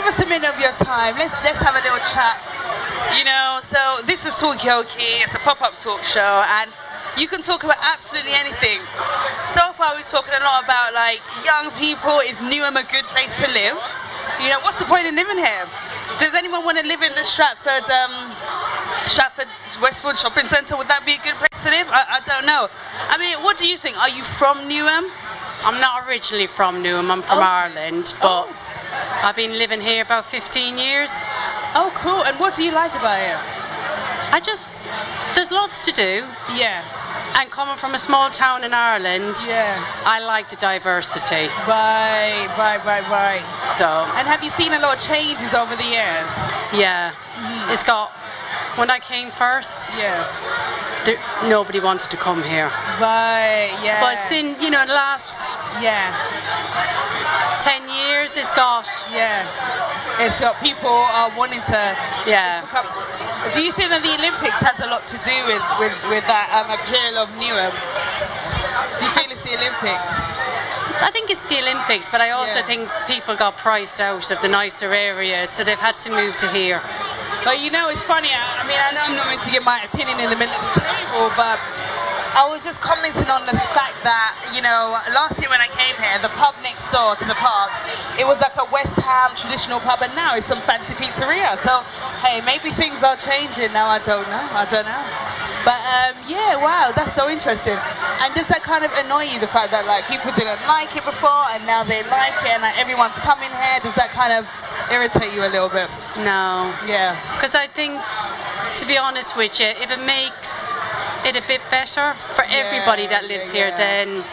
give us a minute of your time. Let's have a little chat. So this is Talkaoke. It's a pop-up talk show, and you can talk about absolutely anything. So far, we've talking a lot about like young people. Is Newham a good place to live? What's the point in living here? Does anyone want to live in the Stratford Westfield Shopping Centre? Would that be a good place to live? I don't know. I mean, what do you think? Are you from Newham? I'm not originally from Newham. I'm from Ireland, but I've been living here about 15 years. Oh, cool. And what do you like about it? There's lots to do. Yeah. And coming from a small town in Ireland, I like the diversity. Right. So. And have you seen a lot of changes over the years? Yeah. It's got, when I came first, nobody wanted to come here. Right, yeah. But since, the last 10 years, it's got... It's got people wanting to... Do you think that the Olympics has a lot to do with that appeal of Newham? Do you feel it's the Olympics? I think it's the Olympics, but I also think people got priced out of the nicer areas, so they've had to move to here. But it's funny, I know I'm not meant to give my opinion in the middle of the table, but I was just commenting on the fact that, last year when I came here, the pub next door to the park, it was like a West Ham traditional pub, and now it's some fancy pizzeria. So, hey, maybe things are changing now, I don't know. But wow, that's so interesting. And does that kind of annoy you, the fact that like people didn't like it before and now they like it and like, everyone's coming here? Does that kind of irritate you a little bit? No. Yeah. Because I think, to be honest with you, if it makes it a bit better for everybody that lives here, then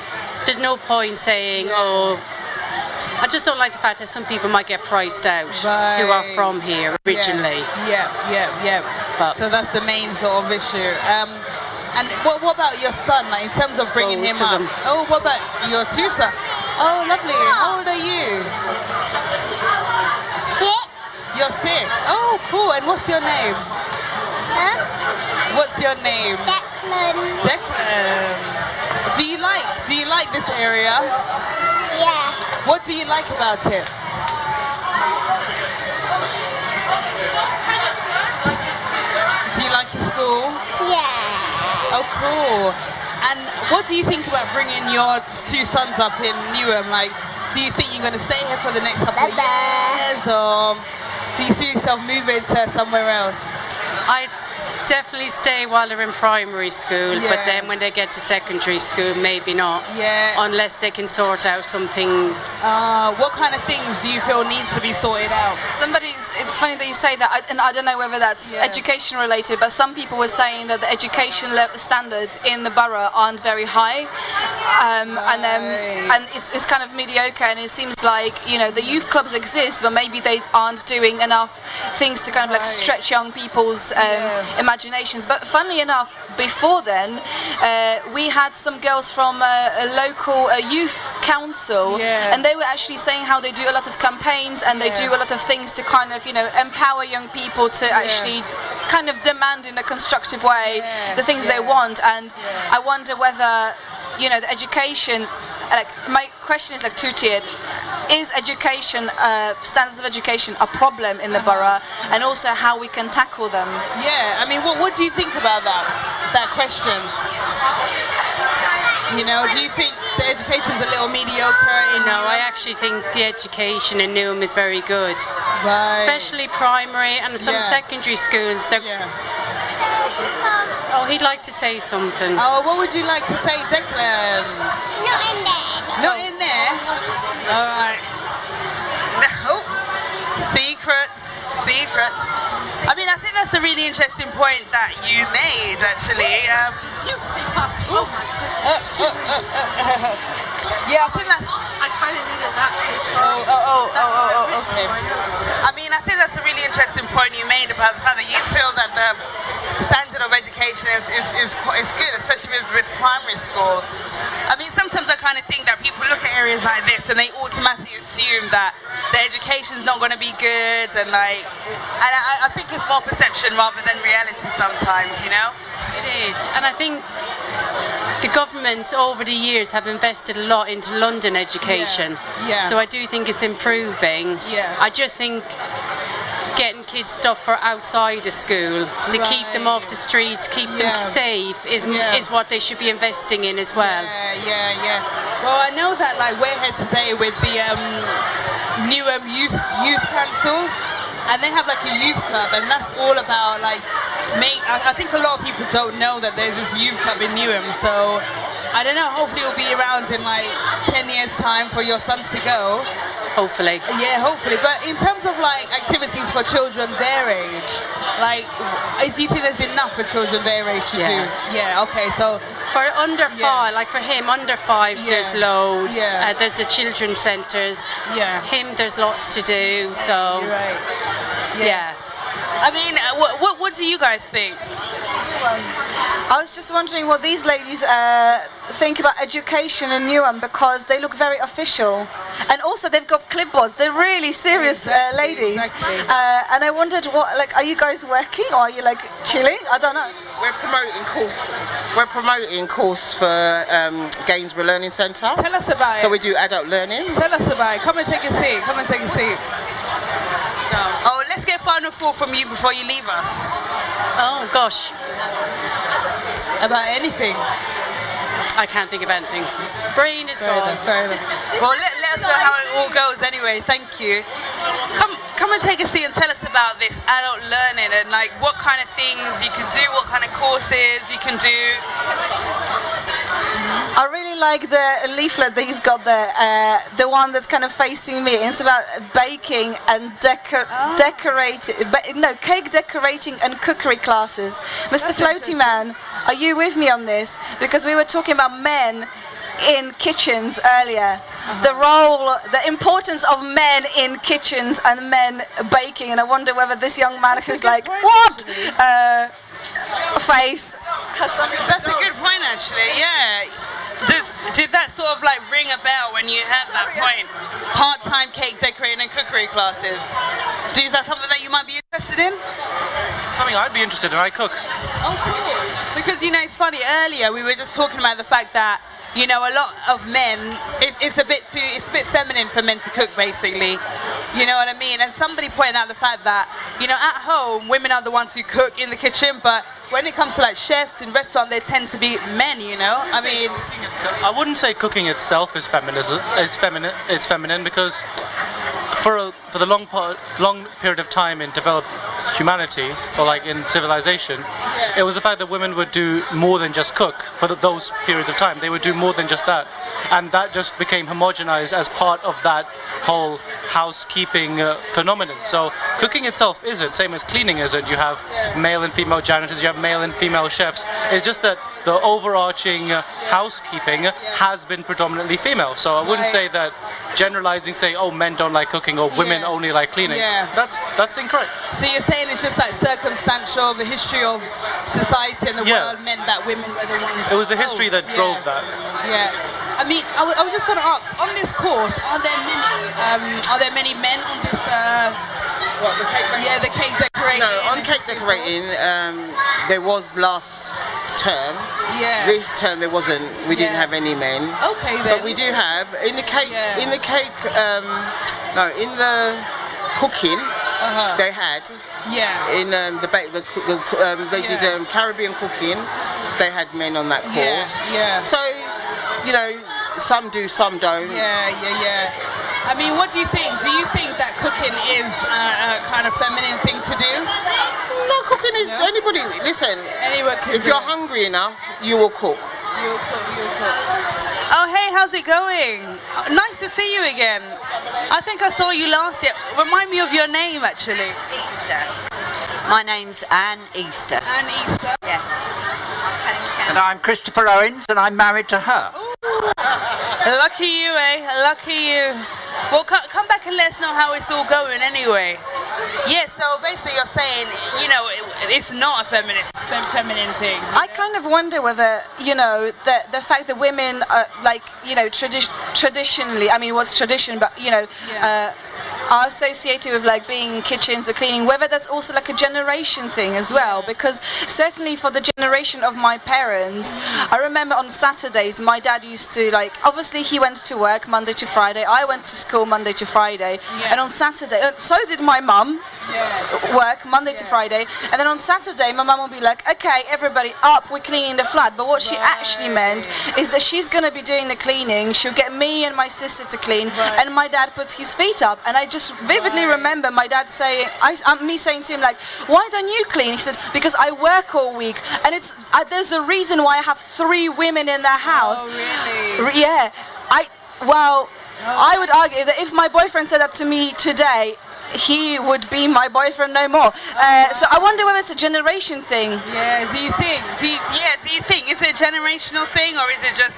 there's no point saying, I just don't like the fact that some people might get priced out who are from here originally. But so that's the main sort of issue. And what about your son, like in terms of bringing him up? Oh, what about your two sons? Oh, lovely. How old are you? 6. You're 6. Oh, cool. And what's your name? Huh? What's your name? Declan. Declan. Do you like this area? Yeah. What do you like about it? Do you like your school? Yeah. Oh, cool. And what do you think about bringing your two sons up in Newham? Like, do you think you're going to stay here for the next couple of years, or do you see yourself moving to somewhere else? I definitely stay while they're in primary school, but then when they get to secondary school, maybe not. Unless they can sort out some things. What kind of things do you feel needs to be sorted out? It's funny that you say that, and I don't know whether that's education related, but some people were saying that the education level standards in the borough aren't very high, and it's kind of mediocre, and it seems like the youth clubs exist, but maybe they aren't doing enough things to kind of like stretch young people's imaginations. But funnily enough, before then, we had some girls from a local youth council, and they were actually saying how they do a lot of campaigns and they do a lot of things to kind of empower young people to actually kind of demand in a constructive way the things they want. And I wonder whether the education, like my question is like two-tiered. Is education, standards of education, a problem in the borough, and also how we can tackle them? Yeah, I mean, what do you think about that question? Do you think the education's a little mediocre? No, I actually think the education in Newham is very good. Right. Especially primary and some secondary schools. Oh, he'd like to say something. Oh, what would you like to say, Declan? Not in there. Not in there? Alright. No. Secrets. I mean, I think that's a really interesting point that you made, actually. Oh my goodness. Yeah, I think that's... I kind of needed that picture. Okay. I mean, I think that's a really interesting point you made about the fact that you feel that the standard of education is good, especially with primary school. I mean, sometimes I kind of think that people look at areas like this and they automatically assume that the education's not going to be good, and I think it's more perception rather than reality sometimes, It is, and I think the government over the years have invested a lot into London education. Yeah. So I do think it's improving. Yeah. I just think getting kids stuff for outside of school to keep them off the streets, keep them safe is what they should be investing in as well. Yeah. Well, I know that like we're here today with the Newham Youth Council, and they have like a youth club, and that's all about like I think a lot of people don't know that there's this youth club in Newham, so I don't know, hopefully it'll be around in like 10 years time for your sons to go. Hopefully. Yeah, hopefully. But in terms of like activities for children their age, like, do you think there's enough for children their age to do? Yeah, okay, so. For under 5, like for him, under 5s, there's loads. Yeah. There's the children's centres. Yeah. Him, there's lots to do, so. You're right. Yeah. I mean, what do you guys think? I was just wondering what these ladies think about education in Newham, because they look very official, and also they've got clipboards. They're really serious ladies. Exactly. And I wondered, what, like, are you guys working or are you like chilling? I don't know. We're promoting course for Gainsborough Learning Centre. Tell us about it. So we do adult learning. Tell us about it. Come and take a seat. Oh, let's get final thought from you before you leave us. Oh gosh, About anything. I can't think of anything. Brain is gone. Fair enough. Well, let us know how it all goes anyway. Thank you. Come and take a seat and tell us about this adult learning and like what kind of things you can do, what kind of courses you can do. I really like the leaflet that you've got there, the one that's kind of facing me. It's about baking and cake decorating and cookery classes. Mr. Floaty Man, are you with me on this? Because we were talking about men in kitchens earlier. The importance of men in kitchens and men baking, and I wonder whether this young man who's like, what? Face has something. That's a good point, actually. Yeah. Did that sort of like ring a bell when you heard that point? Part-time cake decorating and cookery classes. Is that something that you might be interested in? Something I'd be interested in. I cook. Oh, cool. Because it's funny. Earlier we were just talking about the fact that a lot of men, it's a bit feminine for men to cook, basically. You know what I mean? And somebody pointed out the fact that at home women are the ones who cook in the kitchen, but when it comes to like chefs in restaurants, they tend to be men. I mean, I wouldn't say cooking itself is feminism. It's feminine because for the long period of time in developed humanity, or like in civilization, it was the fact that women would do more than just cook. For those periods of time, they would do more than just that, and that just became homogenized as part of that whole housekeeping phenomenon. So cooking itself isn't, same as cleaning isn't. You have male and female janitors, you have male and female chefs. It's just that the overarching housekeeping has been predominantly female. So I wouldn't say that generalizing, say, oh, men don't like cooking or women only like cleaning. That's incorrect. So you're saying it's just like circumstantial, the history of society and the world meant that women were the ones. It was the history that drove that. Yeah. I mean, I was just going to ask, on this course, are there many men on this? The cake decorating. No, on cake decorating, there was last term. Yeah. This term there wasn't. We didn't have any men. Okay then. But we do have in the cake. In the cake. In the cooking. They had. Yeah. In they did Caribbean cooking. They had men on that course. Yeah. So, some do, some don't. Yeah. I mean, what do you think? Do you think that cooking is a kind of feminine thing to do? No, cooking is anybody. Listen, anyone can if you're hungry enough, you will cook. You'll cook. Oh, hey, how's it going? Nice to see you again. I think I saw you last year. Remind me of your name, actually. Easter. My name's Anne Easter. Anne Easter. Yeah. And I'm Christopher Owens, and I'm married to her. Ooh. Lucky you, Lucky you. Well, come back and let us know how it's all going anyway. Yeah, so basically you're saying, it's not a feminine thing. I kind of wonder whether, the fact that women are traditionally, I mean, what's tradition, but, are associated with like being in kitchens or cleaning, whether that's also like a generation thing as well, because certainly for the generation of my parents, I remember on Saturdays my dad used to like, obviously he went to work Monday to Friday, I went to school Monday to Friday, and on Saturday, so did my mum, work Monday to Friday, and then on Saturday my mum will be like, okay, everybody up, we're cleaning the flat. But what she actually meant is that she's going to be doing the cleaning, she'll get me and my sister to clean, and my dad puts his feet up. And I just vividly remember my dad saying, me saying to him like, why don't you clean? He said, because I work all week, and it's there's a reason why I have 3 women in the house. Oh, really? Yeah, I would argue that if my boyfriend said that to me today, he would be my boyfriend no more. So I wonder whether it's a generation thing. Yeah, do you think? Do you think? Is it a generational thing, or is it just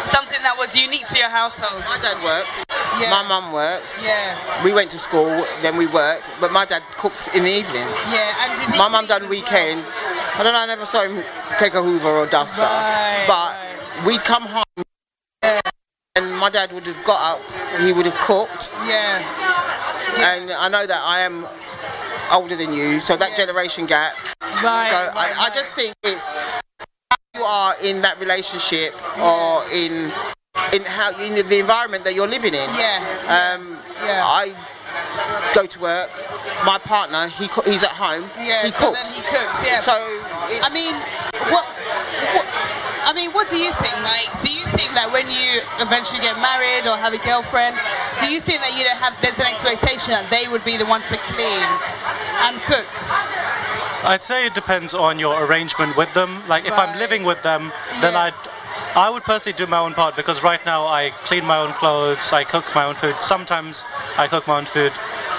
something that was unique to your household? My dad worked. Yeah. My mum worked. Yeah. We went to school, then we worked, but my dad cooked in the evening. Yeah, and did he My mum clean done as weekend. I don't know, I never saw him take a hoover or duster. But we'd come home and my dad would have got up, he would have cooked. Yeah. And I know that I am older than you, so that generation gap. Right. So I just think it's how you are in that relationship or in how in the environment that you're living in. I go to work. My partner, he's at home. Yeah. He So cooks. then he cooks. Yeah. So what do you think? Like, do you think that when you eventually get married or have a girlfriend, do you think that there's an expectation that they would be the ones to clean and cook? I'd say it depends on your arrangement with them. Like if I'm living with them, then I would personally do my own part, because right now I clean my own clothes, I cook my own food. Sometimes I cook my own food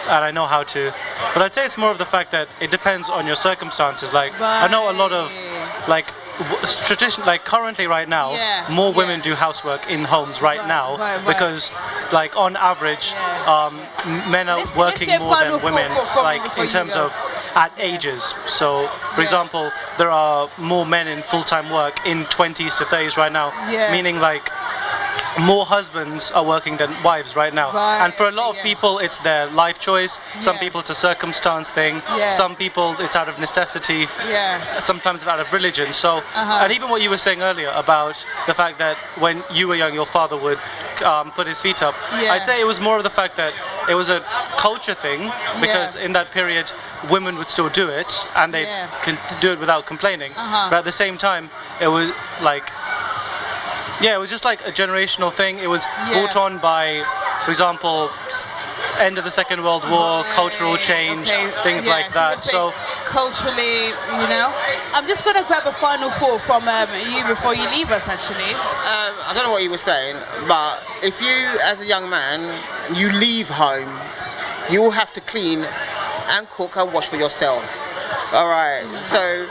and I know how to. But I'd say it's more of the fact that it depends on your circumstances. Like I know a lot of like tradition, like currently right now, more women do housework in homes right now because like on average men are working more than women, like in terms of at ages. So for example, there are more men in full-time work in 20s to 30s right now, meaning like more husbands are working than wives right now. And for a lot of people it's their life choice. Some people it's a circumstance thing. Some people it's out of necessity. Sometimes it's out of religion. So and even what you were saying earlier about the fact that when you were young your father would put his feet up, I'd say it was more of the fact that it was a culture thing, because in that period women would still do it and they can do it without complaining. But at the same time it was like it was just like a generational thing. It was brought on by, for example, end of the Second World War, cultural change, things like that. So culturally, I'm just gonna grab a final thought from you before you leave us. Actually, I don't know what you were saying, but if you, as a young man, you leave home, you will have to clean and cook and wash for yourself. All right, so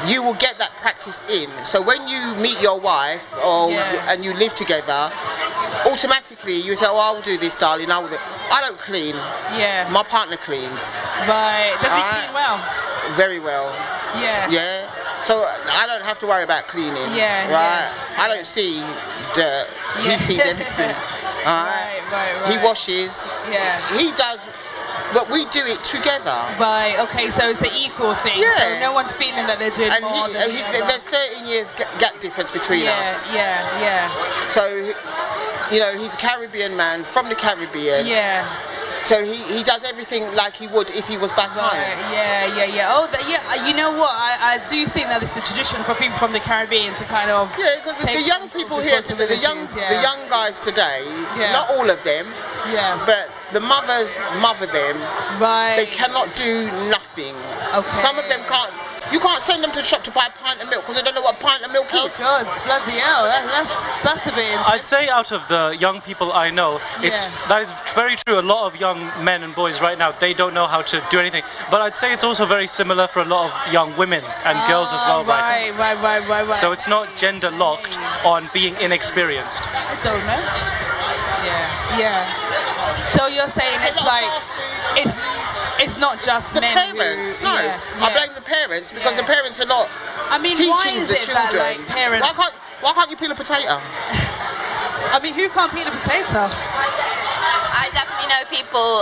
you will get that practice in. So when you meet your wife and you live together, automatically you say, oh, I'll do this, darling. I don't clean. My partner cleans. Right. Does he clean well? Very well. Yeah. So I don't have to worry about cleaning. Right. I don't see dirt. He sees everything. Right. He washes. He does. But we do it together. Right, okay, so it's an equal thing. So no one's feeling that they're doing more than the other. There's 13 years gap difference between us. So, he's a Caribbean man from the Caribbean. So he does everything like he would if he was back home. Oh, you know what? I do think that it's a tradition for people from the Caribbean to kind of because the young people here today, the young guys today, not all of them, but the mothers mother them. Right. They cannot do nothing. Okay. Some of them can't. You can't send them to the shop to buy a pint of milk because they don't know what a pint of milk is. Oh God, bloody hell! That's a bit intense. I'd say out of the young people I know, that is very true. A lot of young men and boys right now, they don't know how to do anything. But I'd say it's also very similar for a lot of young women and girls as well. Right. So it's not gender locked on being inexperienced. I don't know. Yeah. So you're saying it's like it's not just the men parents. who, I blame the parents because the parents are not teaching the children. That, like, parents... Why can't you peel a potato? I mean, who can't peel a potato? I definitely know people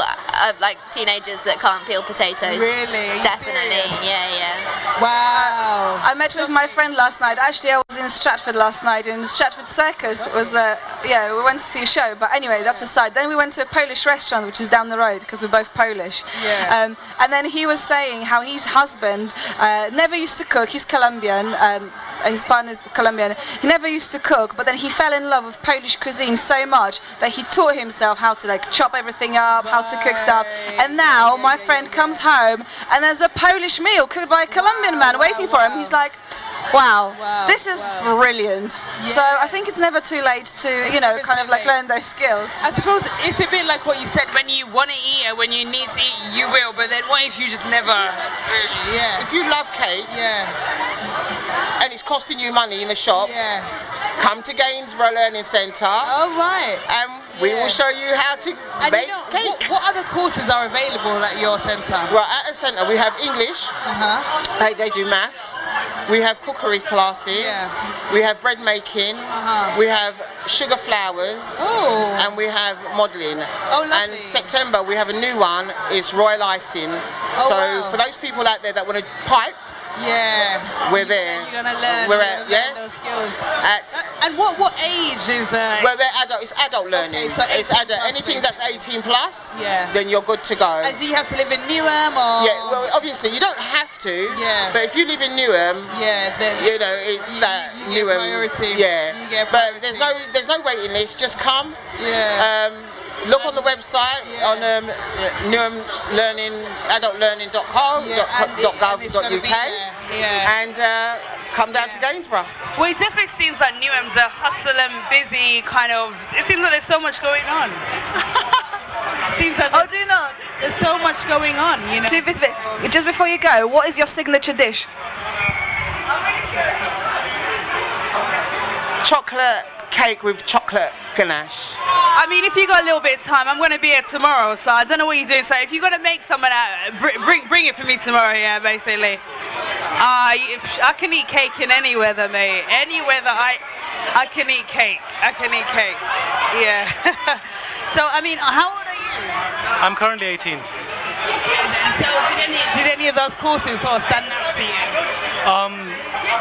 like teenagers that can't peel potatoes. Really? Are you Definitely. serious? Yeah. Wow. I met with my friend last night. Actually, I was in Stratford last night in Stratford Circus. It was we went to see a show. But anyway, that's aside. Then we went to a Polish restaurant, which is down the road because we're both Polish. Yeah. And then he was saying how his husband never used to cook. He's Colombian. His partner's Colombian. He never used to cook, but then he fell in love with Polish cuisine so much that he taught himself how to like chop everything up, how to cook stuff. And now my friend comes home and there's a Polish meal cooked by a Colombian man waiting for him. He's like, wow, this is brilliant. So I think it's never too late to, kind of like learn those skills. I suppose it's a bit like what you said, when you want to eat and when you need to eat, you will, but then what if you just never really, If you love cake and it's costing you money in the shop, come to Gainsborough Learning Centre. Oh, right. And we will show you how to bake cake. What other courses are available at your centre? Right, at the centre we have English, they do maths, we have cookery classes, we have bread making, we have sugar flowers, and we have modelling. And September we have a new one, it's royal icing. So for those people out there that want to pipe, we're there. You're gonna learn. We're at those skills. And what age is? Well, they're adult. It's adult learning. Okay, so it's adult. Anything that's 18 plus, then you're good to go. And do you have to live in Newham or? Yeah. Well, obviously you don't have to. Yeah. But if you live in Newham, then it's that you Newham. priority. Yeah. You get But priority. there's no waiting list. Just come. Yeah. Look on the website on Newham Learning, adultlearning.gov.uk, and come down to Gainsborough. Well, it definitely seems like Newham's a hustle and busy kind of. It seems like there's so much going on. Seems like do not. There's so much going on, Just before you go, what is your signature dish? Chocolate cake with chocolate ganache. I mean, if you got a little bit of time, I'm going to be here tomorrow, so I don't know what you're doing. So if you're going to make some of that, bring it for me tomorrow, basically. I can eat cake in any weather, mate. Any weather, I can eat cake. I can eat cake. Yeah. So, I mean, how old are you? I'm currently 18. So did any of those courses sort of stand out to you?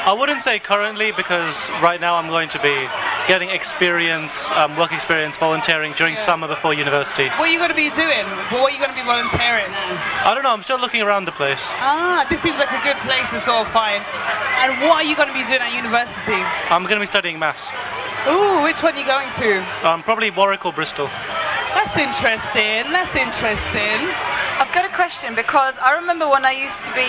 I wouldn't say currently, because right now I'm going to be getting experience, work experience, volunteering during summer before university. What are you going to be doing? What are you going to be volunteering as? I don't know, I'm still looking around the place. This seems like a good place to sort of find. And what are you going to be doing at university? I'm going to be studying maths. Ooh, which one are you going to? Probably Warwick or Bristol. That's interesting, I've got a question, because I remember when I used to be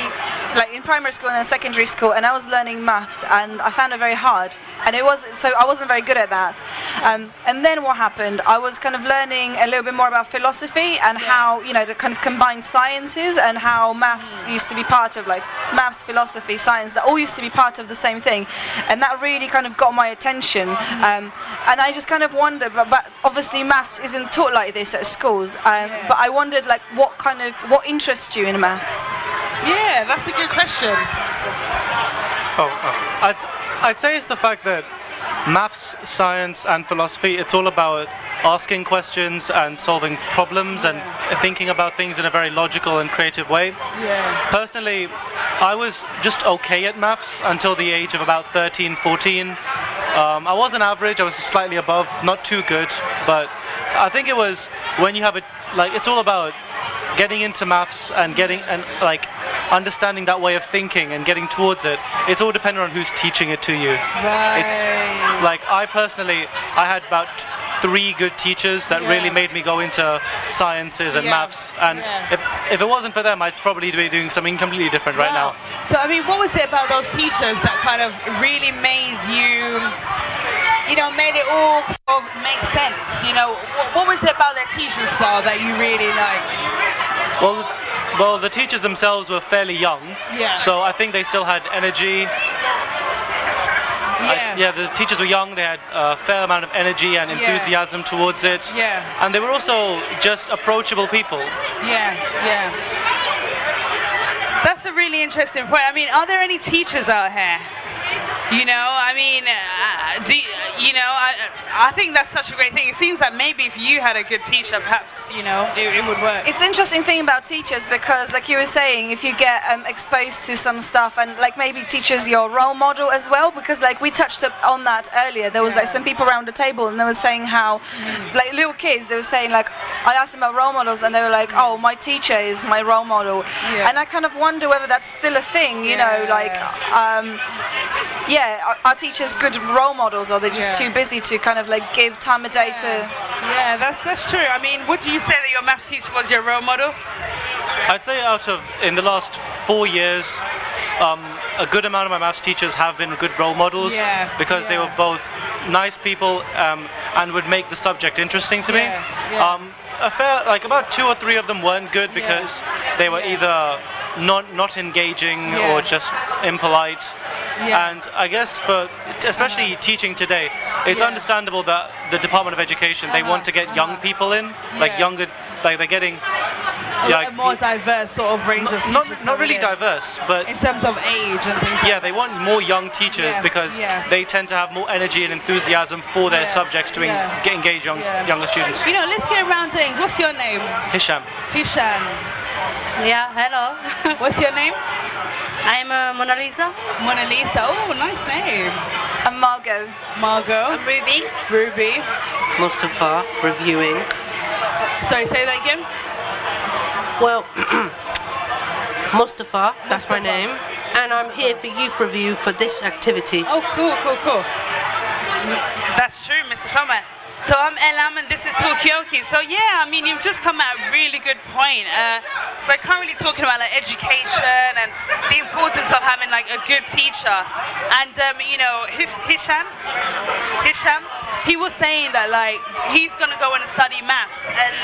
like in primary school and secondary school, and I was learning maths, and I found it very hard, and I wasn't very good at that. And then what happened? I was kind of learning a little bit more about philosophy and how the kind of combined sciences, and how maths used to be part of like maths, philosophy, science. That all used to be part of the same thing, and that really kind of got my attention. And I just kind of wondered, but obviously maths isn't taught like this at schools. But I wondered like what interests you in maths? Yeah, that's a good question. I'd say it's the fact that maths, science and philosophy, it's all about asking questions and solving problems and thinking about things in a very logical and creative way. Personally, I was just okay at maths until the age of about 13, 14. I wasn't average, I was slightly above, not too good, but I think it was when you have it's all about getting into maths and understanding that way of thinking and getting towards it. It's all dependent on who's teaching it to you. Right. It's like I had about 3 good teachers that really made me go into sciences and maths, and if it wasn't for them, I'd probably be doing something completely different right now. So I mean, what was it about those teachers that kind of really made you, made it all sort of make sense? What was it about their teaching style that you really liked? Well, the teachers themselves were fairly young, so I think they still had energy. The teachers were young, they had a fair amount of energy and enthusiasm towards it. And they were also just approachable people. That's a really interesting point. I mean, are there any teachers out here? You know, I mean, I think that's such a great thing. It seems that maybe if you had a good teacher, perhaps, it would work. It's interesting thing about teachers because, like you were saying, if you get exposed to some stuff and like maybe teachers your role model as well, because like we touched on that earlier. There was like some people around the table and they were saying how, like little kids, they were saying like, I asked them about role models and they were like, oh, my teacher is my role model. Yeah. And I kind of wonder whether that's still a thing, you know, like, are teachers good role models, or are they just too busy to kind of like give time of day to? Yeah, that's true. I mean, would you say that your maths teacher was your role model? I'd say in the last 4 years, a good amount of my maths teachers have been good role models because they were both nice people and would make the subject interesting to me. About 2 or 3 of them weren't good because they were either not engaging or just impolite. And I guess for especially teaching today, it's understandable that the Department of Education, they want to get young people in, like younger, like they're getting a more diverse sort of range of teachers. Not really diverse, but in terms of age and things. Yeah, they want more young teachers because they tend to have more energy and enthusiasm for their subjects to engage younger students. You know, let's get around things. What's your name? Hisham. Hisham. Yeah, hello. What's your name? I'm Mona Lisa. Mona Lisa. Oh, nice name. I'm Margot. Margot. I'm Ruby. Ruby. Mustafa, reviewing. Sorry, say that again. Well, Mustafa, that's my name, and I'm here for youth review for this activity. Oh, cool. That's true, Mr. Fellman. So I'm Elam and this is Talkaoke. So yeah, I mean, you've just come at a really good point. We're currently talking about like education and the importance of having like a good teacher. And Hisham, he was saying that like he's gonna go and study maths, and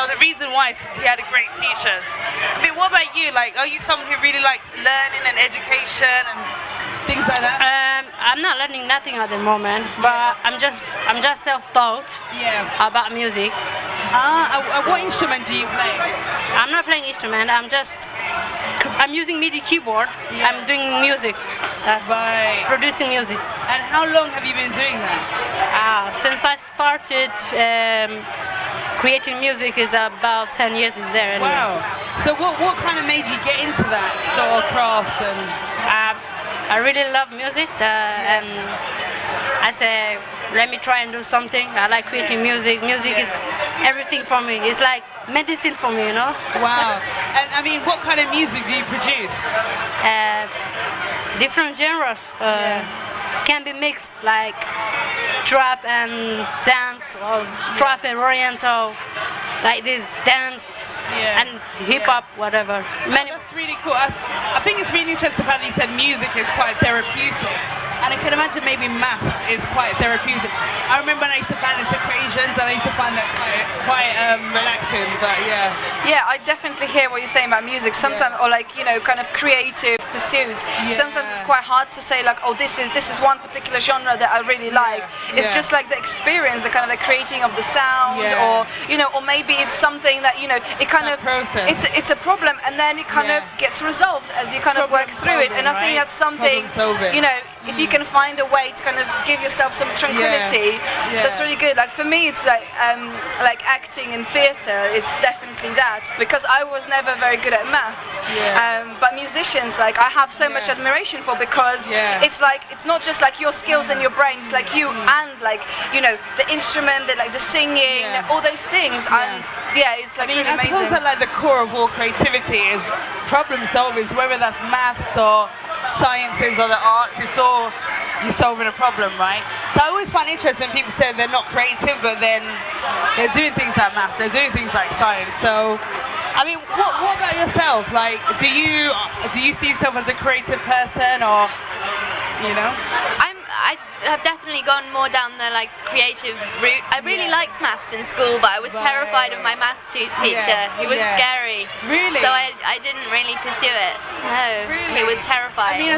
the reason why is he had a great teacher. I mean, what about you? Like, are you someone who really likes learning and education and things like that? I'm not learning nothing at the moment, but I'm just self-taught about music. What instrument do you play? I'm not playing instrument. I'm using MIDI keyboard. I'm doing music. That's right. Producing music. And how long have you been doing that? Since I started creating music is about 10 years is there. Anyway. Wow. So what kind of made you get into that sort of crafts and? I really love music, and I say, let me try and do something. I like creating music. Music is everything for me. It's like medicine for me, Wow. And I mean, what kind of music do you produce? Different genres. Can be mixed, like trap and dance, or trap and oriental, like this dance and hip hop, whatever. That's really cool. I think it's really interesting how you said music is quite therapeutic. And I can imagine maybe maths is quite therapeutic. I remember when I used to balance equations and I used to find that quite relaxing, but Yeah, I definitely hear what you're saying about music. Sometimes, or like, kind of creative pursuits. Sometimes it's quite hard to say like, oh, this is one particular genre that I really like. It's just like the experience, the kind of the creating of the sound, or or maybe it's something that it kind of process. It's a problem, and then it kind of gets resolved as you kind of work through it. And I think that's something if you can find a way to kind of give yourself some tranquility, that's really good. Like for me, it's like acting and theatre. It's definitely that, because I was never very good at maths. But musicians, like I have so much admiration for, because it's like it's not just like your skills and your brain. It's like you and like the instrument, the singing, all those things, and it's like really amazing. I suppose that like the core of all creativity is problem solving, whether that's maths or sciences or the arts. It's all you're solving a problem, right? So I always find interesting when people say they're not creative, but then they're doing things like maths, they're doing things like science. So, I mean, what about yourself? Like, do you see yourself as a creative person, or I have definitely gone more down the creative route. I really liked maths in school, but I was terrified of my maths teacher. He was scary. Really? So I didn't really pursue it. No, really? He was terrifying. I mean,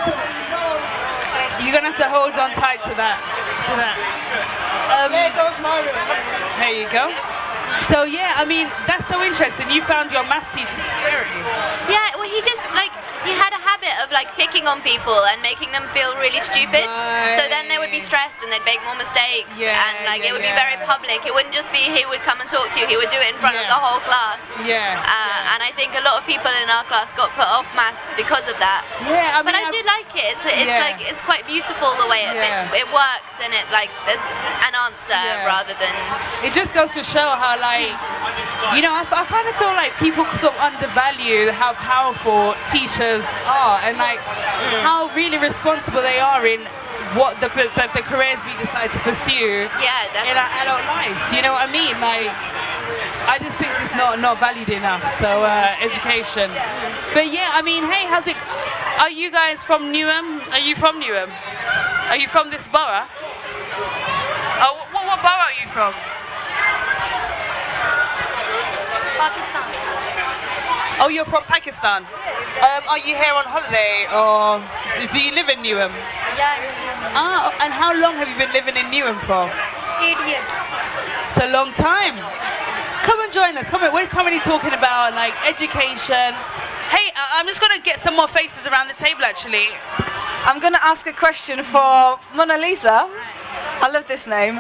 you're gonna have to hold on tight to that. There you go. So yeah, I mean, that's so interesting. You found your maths teacher scary. Yeah, well, he just he had a habit of like picking on people and making them feel really stupid. So then they would be stressed and they'd make more mistakes, and like it would be very public. It wouldn't just be he would come and talk to you. He would do it in front of the whole class. And I think a lot of people in our class got put off maths because of that. Yeah, but I do like it. It's like it's quite beautiful the way it works, and it like there's an answer rather than. It just goes to show how like, you know, I kind of feel like people sort of undervalue how powerful teachers are, and like how really responsible they are in what the careers we decide to pursue in our adult lives. You know what I mean? Like, I just think it's not valued enough. So education. But yeah, I mean, hey, how's it? Are you guys from Newham? Are you from Newham? Are you from this borough? Oh, what borough are you from? Pakistan. Oh, you're from Pakistan. Are you here on holiday, or do you live in Newham? Yeah. Ah, and how long have you been living in Newham for? 8 years. It's a long time. Come and join us. Come on, we're currently talking about like education. Hey, I'm just gonna get some more faces around the table actually. I'm going to ask a question for Mona Lisa. I love this name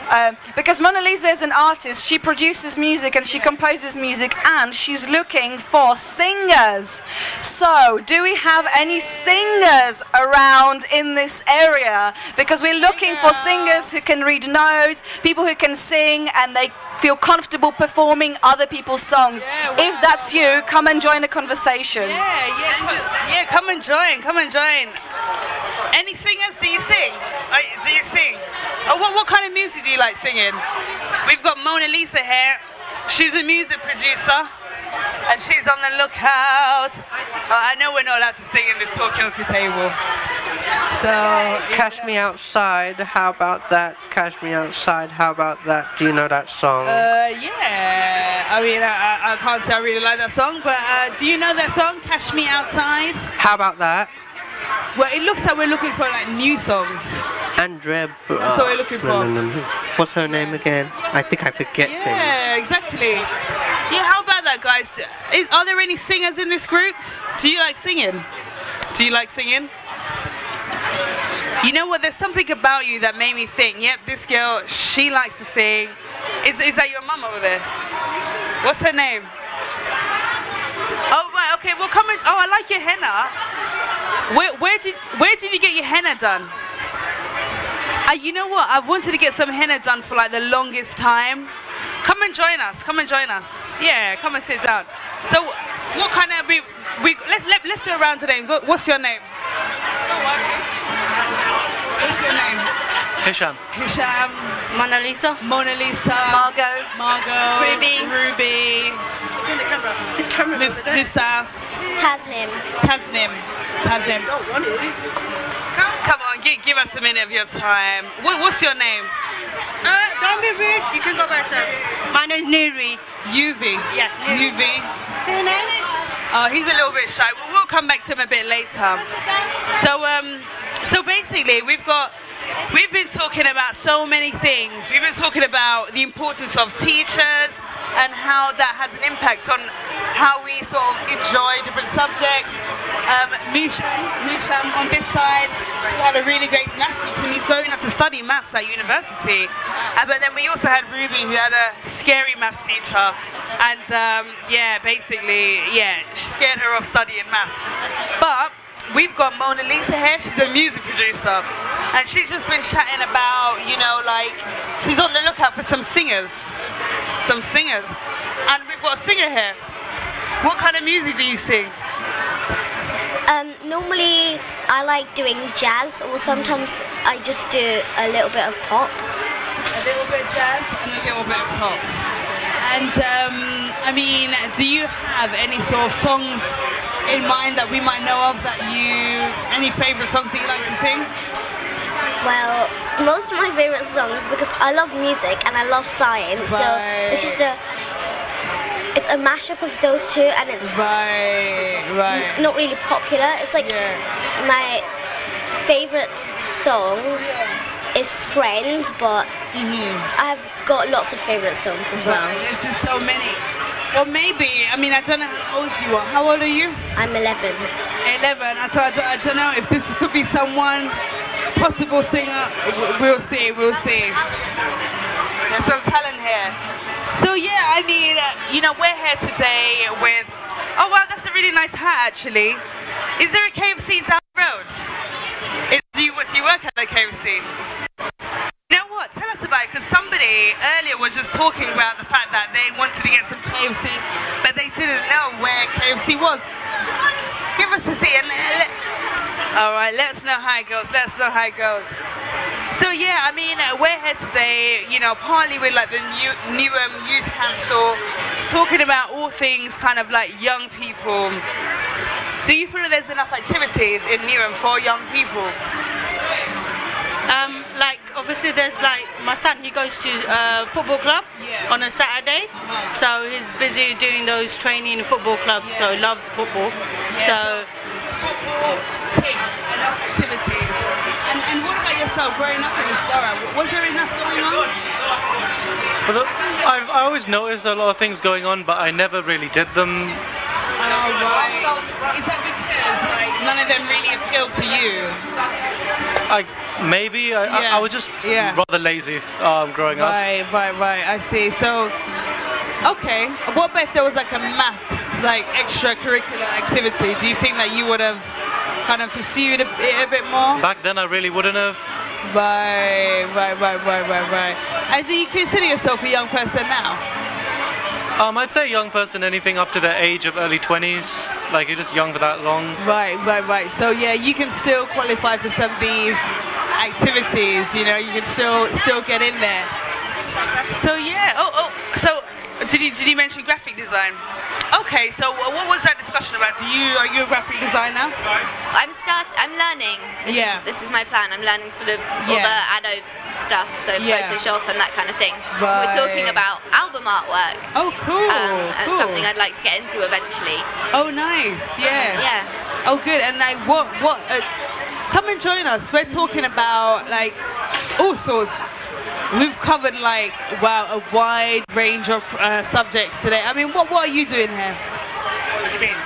because Mona Lisa is an artist. She produces music and she composes music, and she's looking for singers. So, do we have any singers around in this area? Because we're looking for singers who can read notes, people who can sing, and they feel comfortable performing other people's songs. If that's you, come and join the conversation. Yeah, come and join. Come and join. Any singers? Do you sing? Do you sing? Oh, what kind of music do you like singing? We've got Mona Lisa here. She's a music producer, and she's on the lookout. I know we're not allowed to sing in this Talkaoke table. So Cash Me Outside, how about that? Cash Me Outside, how about that? Do you know that song? Yeah. I mean, I can't say I really like that song, but do you know that song, Cash Me Outside? How about that? Well, it looks like we're looking for like new songs. Andrea. That's what we're looking for. No. What's her name again? I think I forget things. Yeah, exactly. Yeah, how about that, guys? Are there any singers in this group? Do you like singing? Do you like singing? You know what? There's something about you that made me think, yep, this girl, she likes to sing. Is that your mum over there? What's her name? Oh, right, okay, well, come and, oh, I like your henna. Where did you get your henna done? You know what? I've wanted to get some henna done for like the longest time. Come and join us. Come and join us. Yeah, come and sit down. So, what kind of let's do a round of names. What's your name? What's your name? Hisham. Hisham. Mona Lisa. Mona Lisa. Margot. Ruby. The camera's over there. Mustaf. Tasnim. Come on, give us a minute of your time. What's your name? Don't be rude. You can go by yourself. My name's Nuri. Yuvi. Yes, Yuvi. Say your name? Oh, he's a little bit shy. We'll come back to him a bit later. So basically, we've been talking about so many things. We've been talking about the importance of teachers and how that has an impact on how we sort of enjoy different subjects. Newham on this side, he had a really great maths teacher, and he's going on to study maths at university. But then we also had Ruby, who had a scary maths teacher, and she scared her off studying maths. But we've got Mona Lisa here. She's a music producer, and she's just been chatting about, like she's on the lookout for some singers, and we've got a singer here. What kind of music do you sing? Normally I like doing jazz, or sometimes I just do a little bit of pop. A little bit of jazz and a little bit of pop. And do you have any sort of songs in mind that we might know of, any favourite songs that you like to sing? Well, most of my favourite songs, because I love music and I love science, so it's just it's a mashup of those two, and it's not really popular. It's like my favourite song is Friends, but I've got lots of favourite songs as well. There's just so many. Well, maybe, I don't know how old you are. How old are you? I'm 11. 11. So I don't know if this could be someone, possible singer. We'll see. There's some talent here. So yeah, I mean, we're here today with. Oh wow, that's a really nice hat actually. Is there a KFC down the road? Do you work at a KFC? You know what? Tell us about it, because somebody earlier was just talking about the fact that they wanted to get some KFC, but they didn't know where KFC was. Give us a seat and all right, let us know how it goes. So yeah, I mean, we're here today, partly with like the Newham Youth Council, talking about all things kind of like young people. Do you feel that there's enough activities in Newham for young people? Like obviously there's like my son, he goes to football club on a Saturday, so he's busy doing those training in football club, so he loves football. So football, team, enough activities. And what about yourself growing up in this borough? Was there enough going on? I always noticed a lot of things going on, but I never really did them. Oh right. Is that because like none of them really appeal to you? I was just rather lazy growing up. Right. I see. So, okay. What about if there was like a maths, like extracurricular activity? Do you think that you would have kind of pursued it a bit more? Back then, I really wouldn't have. Right. And do you consider yourself a young person now? I'd say young person, anything up to the age of early 20s. Like you're just young for that long. Right. So yeah, you can still qualify for some of these activities. You can still get in there. So yeah. So did you mention graphic design? Okay. So what was that discussion about? Are you a graphic designer? I'm learning. This is my plan. I'm learning sort of all the Adobe stuff, so Photoshop and that kind of thing. Right. We're talking about album artwork. Oh, cool. And something I'd like to get into eventually. Oh, nice. Yeah. Oh, good. And like, what? Come and join us. We're talking about like all sorts. We've covered like a wide range of subjects today. I mean, what are you doing here? What do you mean?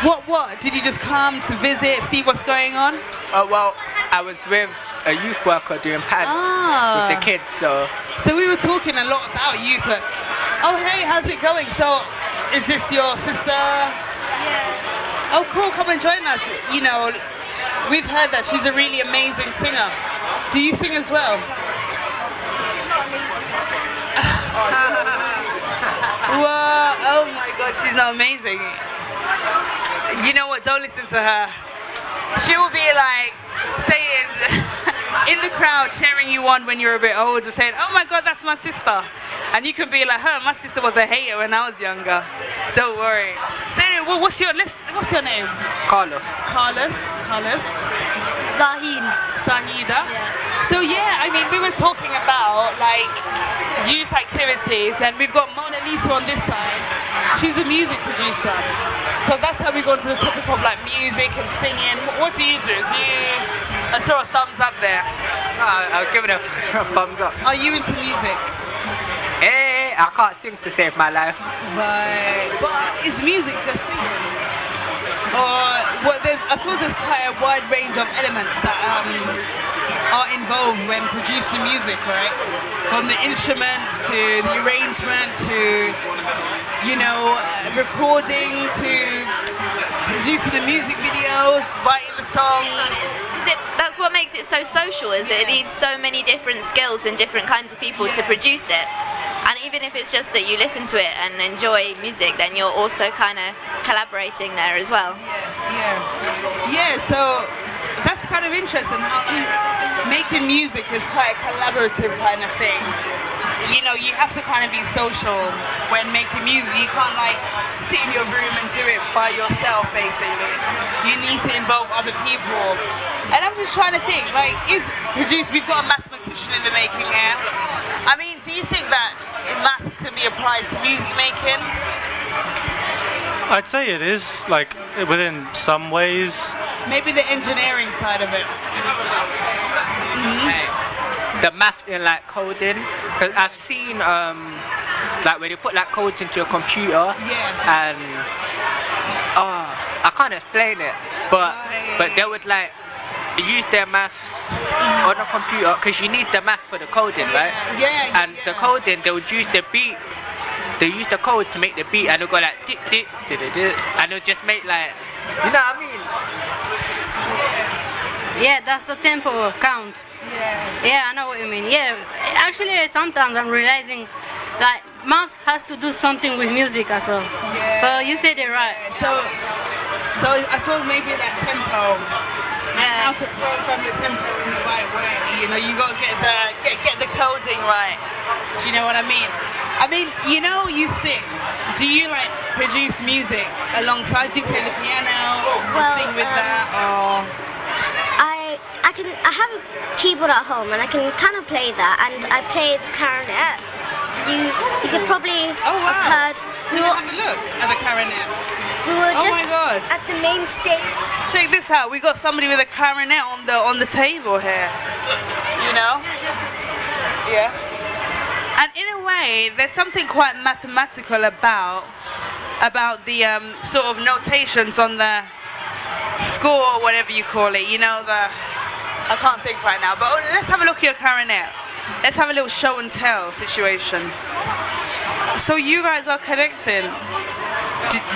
What? Did you just come to visit, see what's going on? Well, I was with a youth worker doing pads with the kids, so we were talking a lot about youth work. Oh, hey, how's it going? So, is this your sister? Yeah. Oh, cool. Come and join us. We've heard that she's a really amazing singer. Do you sing as well? Whoa, oh my god, she's not amazing. You know what, don't listen to her. She will be like saying in the crowd cheering you on when you're a bit older, saying, oh my god, that's my sister. And you can be like, my sister was a hater when I was younger. Don't worry. So anyway, what's your name? Carlos. Zahida. So yeah, I mean, we were talking about like youth activities, and we've got Mona Lisa on this side. She's a music producer. So that's how we go into the topic of like music and singing. What do you do? I saw a thumbs up there. I'll give it a thumbs up. Are you into music? I can't sing to save my life. Right. But is music just singing? Or I suppose there's quite a wide range of elements that are involved when producing music, right? From the instruments to the arrangement to, recording to producing the music videos, writing the songs. That's what makes it so social, is it needs so many different skills and different kinds of people to produce it. And even if it's just that you listen to it and enjoy music, then you're also kind of collaborating there as well. Yeah, so that's kind of interesting how making music is quite a collaborative kind of thing. You have to kind of be social when making music. You can't like sit in your room and do it by yourself, basically. You need to involve other people. And I'm just trying to think, like, we've got a mathematician in the making here. I mean, do you think that maths can be applied to music making? I'd say it is, like, within some ways. Maybe the engineering side of it. The maths in like coding, because I've seen like when you put like codes into a computer and I can't explain it, but they would like use their maths on a computer because you need the math for the coding, right? Yeah. And the coding, they would use the beat. They use the code to make the beat, and they'll go like dit dit dit dit, dit, and they'll just make like, you know what I mean? Yeah, that's the tempo count. Yeah, I know what you mean. Yeah, actually, sometimes I'm realizing, like, maths has to do something with music as well. Yeah. So you said it right. So I suppose maybe that tempo, how to program the tempo in the right way. You know, you got to get the coding right. Do you know what I mean? I mean, you know, you sing. Do you like produce music alongside? Do you play the piano? Sing with that, or? I have a keyboard at home and I can kind of play that, and I play the clarinet. You could probably have heard. Can you have a look at the clarinet? We were Oh just my God. at the main stage. Check this out. We got somebody with a clarinet on the table here. You know? Yeah. And in a way, there's something quite mathematical about the sort of notations on the score, or whatever you call it. You know, I can't think right now, but let's have a look at your clarinet. Let's have a little show and tell situation. So you guys are connecting.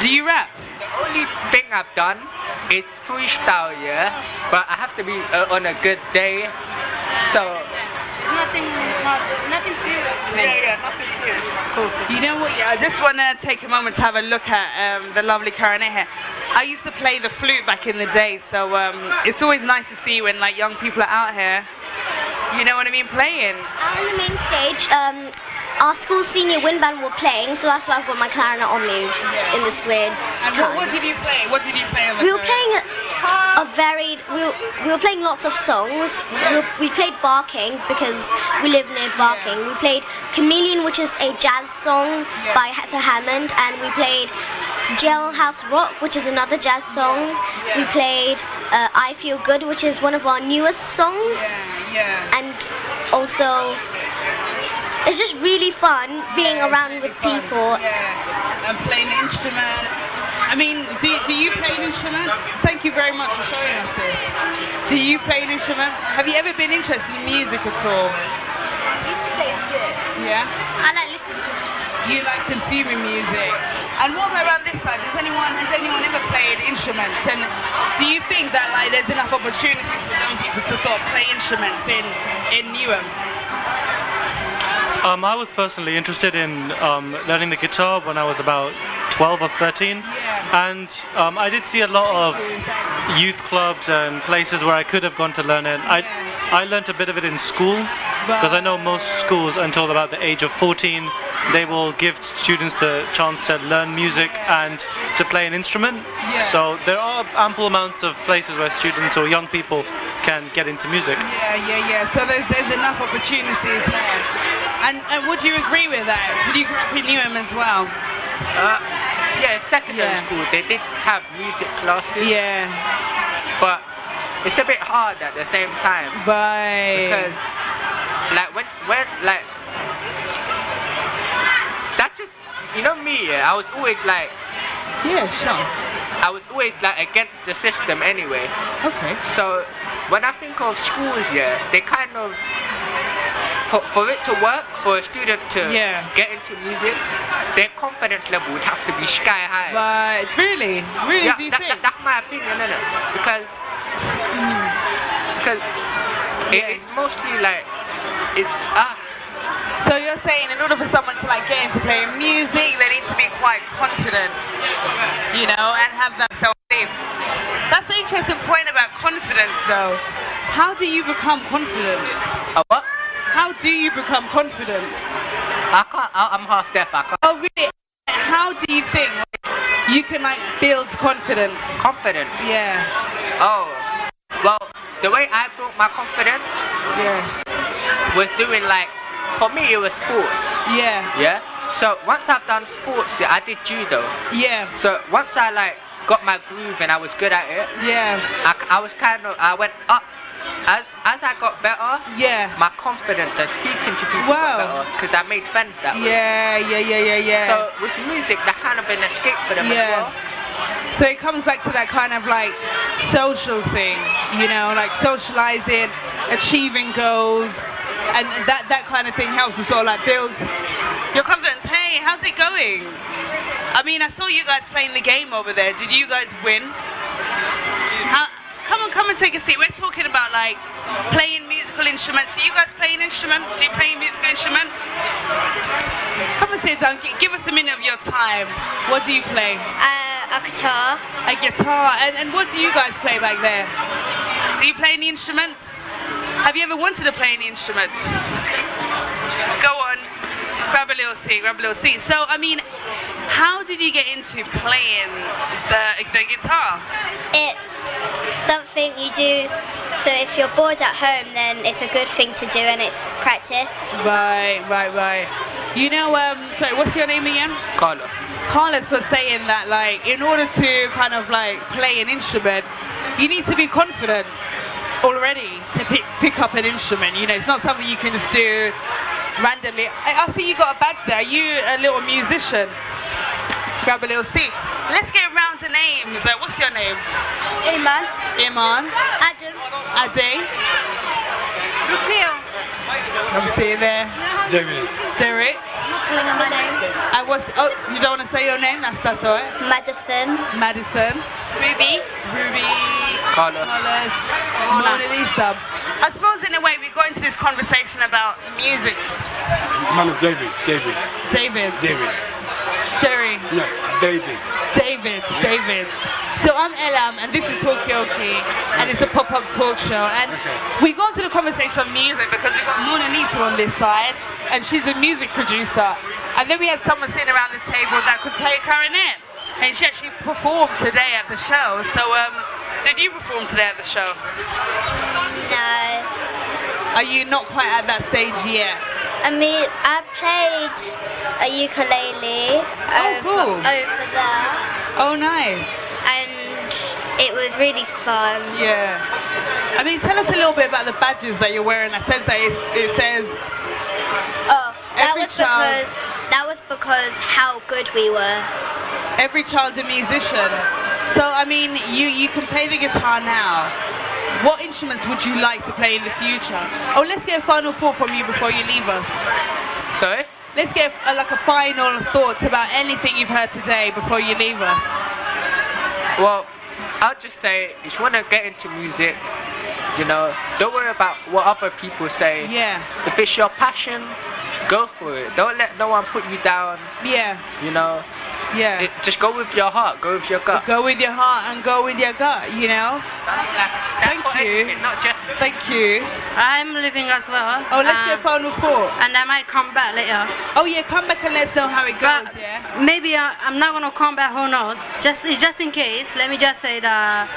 Do you rap? The only thing I've done is freestyle, yeah, but I have to be on a good day, so. Nothing serious. Yeah, nothing serious. Cool. You know what? Yeah, I just want to take a moment to have a look at the lovely clarinet here. I used to play the flute back in the day, so it's always nice to see when like young people are out here. You know what I mean? Playing. On the main stage, our school senior wind band were playing, so that's why I've got my clarinet on me in this weird And time. what did you play? What did you play on the We were clarinet? playing a varied. We were playing lots of songs. We played Barking because we live near Barking. We played Chameleon, which is a jazz song by Hector Hammond, and we played Jailhouse Rock, which is another jazz song. We played I Feel Good, which is one of our newest songs. And also, it's just really fun being around with people. And playing an instrument. I mean, do you play an instrument? Thank you very much for showing us this. Do you play an instrument? Have you ever been interested in music at all? I used to play flute. Yeah? I like listening to it. You like consuming music. And what about around this side? Has anyone ever played instruments? And do you think that like there's enough opportunities for young people to sort of play instruments in Newham? I was personally interested in learning the guitar when I was about 12 or 13, and I did see a lot of youth clubs and places where I could have gone to learn it. I learnt a bit of it in school, because I know most schools until about the age of 14 they will give students the chance to learn music and to play an instrument. So there are ample amounts of places where students or young people can get into music. Yeah. So there's enough opportunities there. And would you agree with that? Did you grow up in Newham as well? Yeah, secondary school they did have music classes. Yeah. But it's a bit hard at the same time. Right. Because like when like that just, you know me, I was always like, sure. I was always like against the system anyway. Okay. So when I think of schools, they kind of, for it to work, for a student to get into music, their confidence level would have to be sky high. Right, really? Really, Yeah, do you think? that's my opinion, innit? Because it's mostly like, So you're saying in order for someone to like get into playing music, they need to be quite confident, you know, and have that self-belief. That's an interesting point about confidence, though. How do you become confident? What? How do you become confident? I can't. I'm half deaf. I can't. Oh, really? How do you think you can like build confidence? Confident? Yeah. Oh, well, the way I built my confidence was doing like, for me it was sports. Yeah. So once I've done sports, I did judo. Yeah. So once I like got my groove and I was good at it. I was I went up. As I got better, my confidence and speaking to people got better because I made friends that way. Yeah. So with music, that kind of been an escape for them as well. So it comes back to that kind of like social thing, you know, like socializing, achieving goals, and that kind of thing helps to sort of like build your confidence. Hey, how's it going? I mean, I saw you guys playing the game over there. Did you guys win? Come and take a seat. We're talking about like playing musical instruments. Do you guys play an instrument? Do you play a musical instrument? Come and sit down. Give us a minute of your time. What do you play? A guitar. A guitar. And what do you guys play back there? Do you play any instruments? Have you ever wanted to play any instruments? Go on. Grab a little seat. Grab a little seat. So, I mean, how did you get into playing the guitar? It's something you do, so if you're bored at home, then it's a good thing to do, and it's practice. Right. You know, sorry, what's your name again? Carlos. Carlos was saying that, like, in order to kind of like play an instrument, you need to be confident already to pick up an instrument. You know, it's not something you can just do randomly. I see you got a badge there. Are you a little musician? Grab a little seat. Let's get around to names. What's your name? Iman. Adam. Ade. Rukia. I'm seeing there. Derek. I'm not telling her my name. And what's, oh, you don't want to say your name? That's all right. Madison. Ruby. Carlos. Mona Lisa. I suppose in a way we got into this conversation about music. My name is David. Jerry. No, David. So I'm Elam, and this is Talkaoke, and it's a pop-up talk show. And we got into the conversation of music because we got Mona Lisa on this side, and she's a music producer. And then we had someone sitting around the table that could play a clarinet, and she actually performed today at the show. So, did you perform today at the show? No. Are you not quite at that stage yet? I mean, I played a ukulele over there. Oh, nice. And it was really fun. Yeah. I mean, tell us a little bit about the badges that you're wearing. It says that it says. Oh, that was because how good we were. Every child a musician. So I mean, you can play the guitar now. What instruments would you like to play in the future? Oh, let's get a final thought from you before you leave us. Sorry? Let's get like a final thought about anything you've heard today before you leave us. Well, I'll just say, if you want to get into music, you know, don't worry about what other people say. Yeah. If it's your passion, go for it. Don't let no one put you down. Yeah. You know? Yeah. Just go with your heart, go with your gut. Go with your heart and go with your gut, you know? Thank you. Not just Thank you. I'm leaving as well. Oh, let's get a final thought. And I might come back later. Oh yeah, come back and let us know how it goes, yeah? Maybe I'm not gonna come back, who knows? Just in case, let me just say that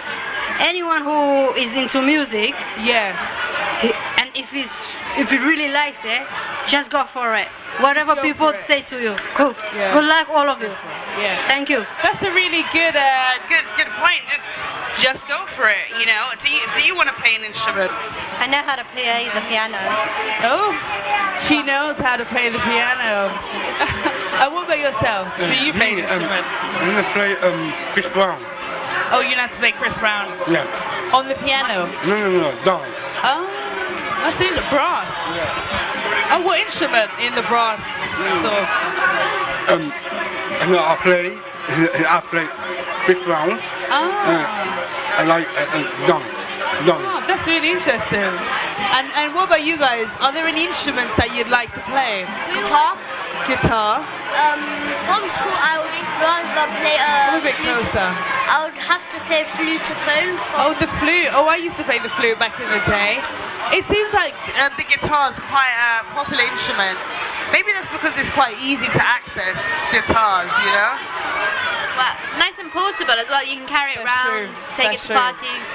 anyone who is into music, and if he really likes it, just go for it. Whatever people say to you, cool. Yeah. Good luck, all of you. Yeah. Thank you. That's a really good point. Just go for it. You know. Do you want to play an instrument? I know how to play the piano. Oh, she knows how to play the piano. And what about yourself? Do you play an instrument? I'm gonna play Chris Brown. Oh, you know how to play Chris Brown? Yeah. On the piano? No, dance. Oh, that's in the brass. Yeah. Oh, what instrument in the brass? So. And I play Chris Brown. I like dance. Oh, that's really interesting. And what about you guys? Are there any instruments that you'd like to play? Guitar. From school, I would rather play a bit closer. I would have to play flutophone. Oh, the flute. Oh, I used to play the flute back in the day. It seems like the guitar is quite a popular instrument. Maybe that's because it's quite easy to access guitars, you know? Well, nice and portable as well. You can carry it around, take it to parties.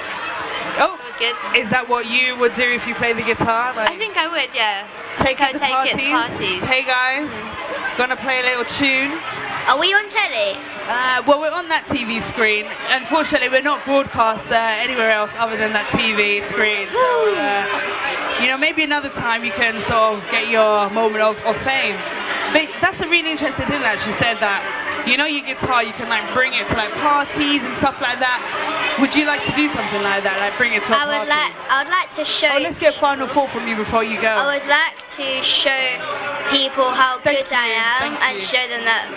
Oh, good. Is that what you would do if you play the guitar? Like, I think I would, yeah. Take it to parties. Hey guys, gonna play a little tune. Are we on telly? Well, we're on that TV screen. Unfortunately, we're not broadcast anywhere else other than that TV screen. So, you know, maybe another time you can sort of get your moment of fame. But that's a really interesting thing that she said, that you know your guitar, you can like bring it to like parties and stuff like that. Would you like to do something like that, like bring it to a party? I would like to show. Oh, let's get final thought from you before you go. I would like to show people how good I am and show them that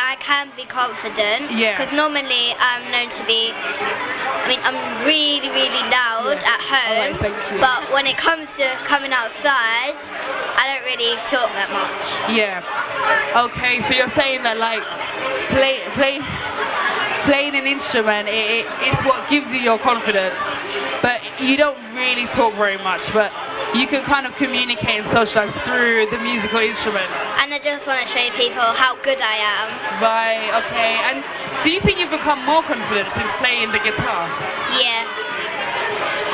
I can be confident. Yeah. Because normally I'm known to be. I mean, I'm really, really loud at home. But when it comes to coming outside, I don't really talk that much. Yeah. Okay, so you're saying that like playing an instrument it's what gives you your confidence, but you don't really talk very much, but you can kind of communicate and socialize through the musical instrument. And I just want to show people how good I am. Right, okay. And do you think you've become more confident since playing the guitar? Yeah.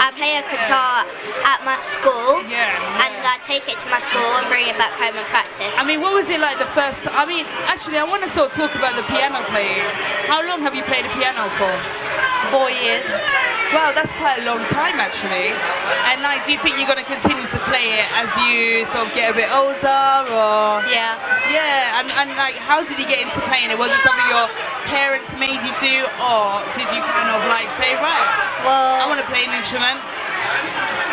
I play a guitar at my school, and I take it to my school and bring it back home and practice. I mean, what was it like the first? I mean, actually, I want to sort of talk about the piano playing. How long have you played the piano for? 4 years. Well, that's quite a long time, actually. And like, do you think you're going to continue to play it as you sort of get a bit older, or? Yeah. Yeah, and like, how did you get into playing it? Was it something your parents made you do, or did you kind of like say, right, well, I want to play an instrument?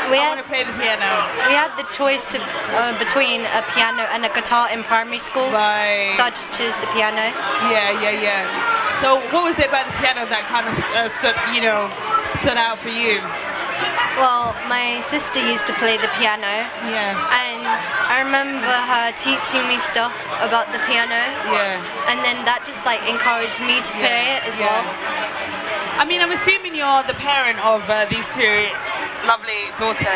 I want to play the piano. We had the choice to between a piano and a guitar in primary school. Right. So I just chose the piano. Yeah. So what was it about the piano that kind of stood out for you? Well, my sister used to play the piano. Yeah. And I remember her teaching me stuff about the piano. Yeah. And then that just like encouraged me to play it as well. I mean, I'm assuming you're the parent of these two lovely children.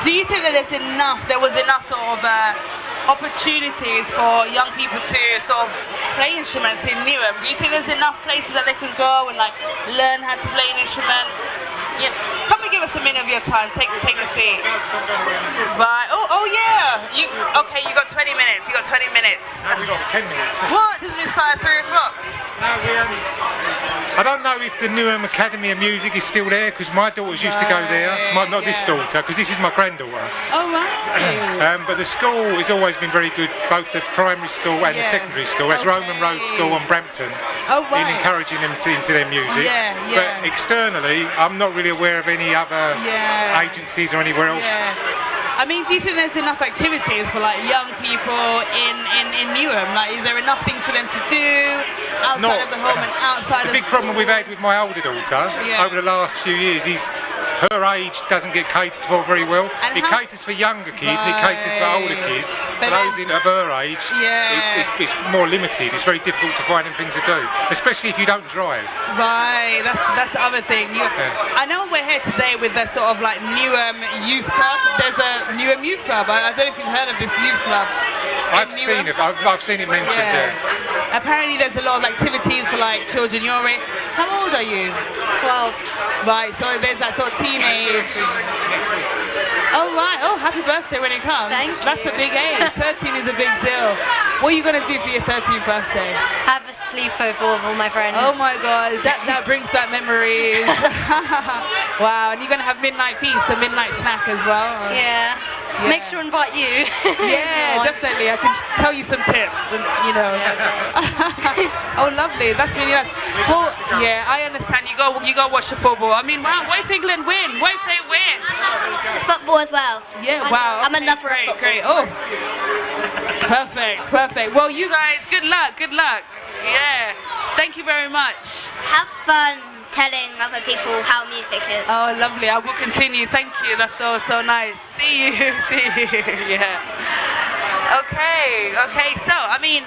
Do you think that there was enough sort of opportunities for young people to sort of play instruments in Newham? Do you think there's enough places that they can go and like learn how to play an instrument? Yeah. Come and give us a minute of your time. Take a seat. Right. Oh yeah. You got 20 minutes. You got 20 minutes. No, we got 10 minutes. What? Doesn't it start at 3 o'clock? No, I don't know if the Newham Academy of Music is still there, because my daughters used to go there. Not this daughter, because this is my granddaughter. Oh right. But the school has always been very good, both the primary school and the secondary school. That's Roman Road School on Brampton. Oh right. In encouraging them into their music. Yeah. But externally, I'm not really aware of any other agencies or anywhere else. I mean, do you think there's enough activities for like young people in Newham? Like, is there enough things for them to do outside of the home and outside of the big problem we've had with my older daughter over the last few years is her age doesn't get catered for very well. It caters for younger kids, it caters for older kids. For those of her age, it's more limited. It's very difficult to find them things to do, especially if you don't drive. Right, that's the other thing. I know we're here today with the sort of like Newham Youth Club. There's a Newham Youth Club. I don't know if you've heard of this youth club. I've seen it. I've seen it mentioned. Apparently, there's a lot of activities for like children your age. How old are you? 12. Right. So there's that sort of teenage. Oh right. Oh, happy birthday when it comes. That's a big age. 13 is a big deal. What are you gonna do for your 13th birthday? Have a sleepover with all my friends. Oh my God, that brings back memories. Wow. And you're gonna have midnight feast, a midnight snack as well. Yeah. Make sure to invite you. Yeah, definitely. I can tell you some tips, and you know. Oh, lovely. That's really nice. Well, yeah, I understand. You go watch the football. I mean, wow, what if England win? What if they win? Football as well. Yeah, wow. I'm a lover of football. Great. Oh, perfect. Well, you guys, good luck. Yeah. Thank you very much. Have fun telling other people how music is. Oh, lovely. I will continue. Thank you. That's so nice. See you. Yeah. Okay. So, I mean,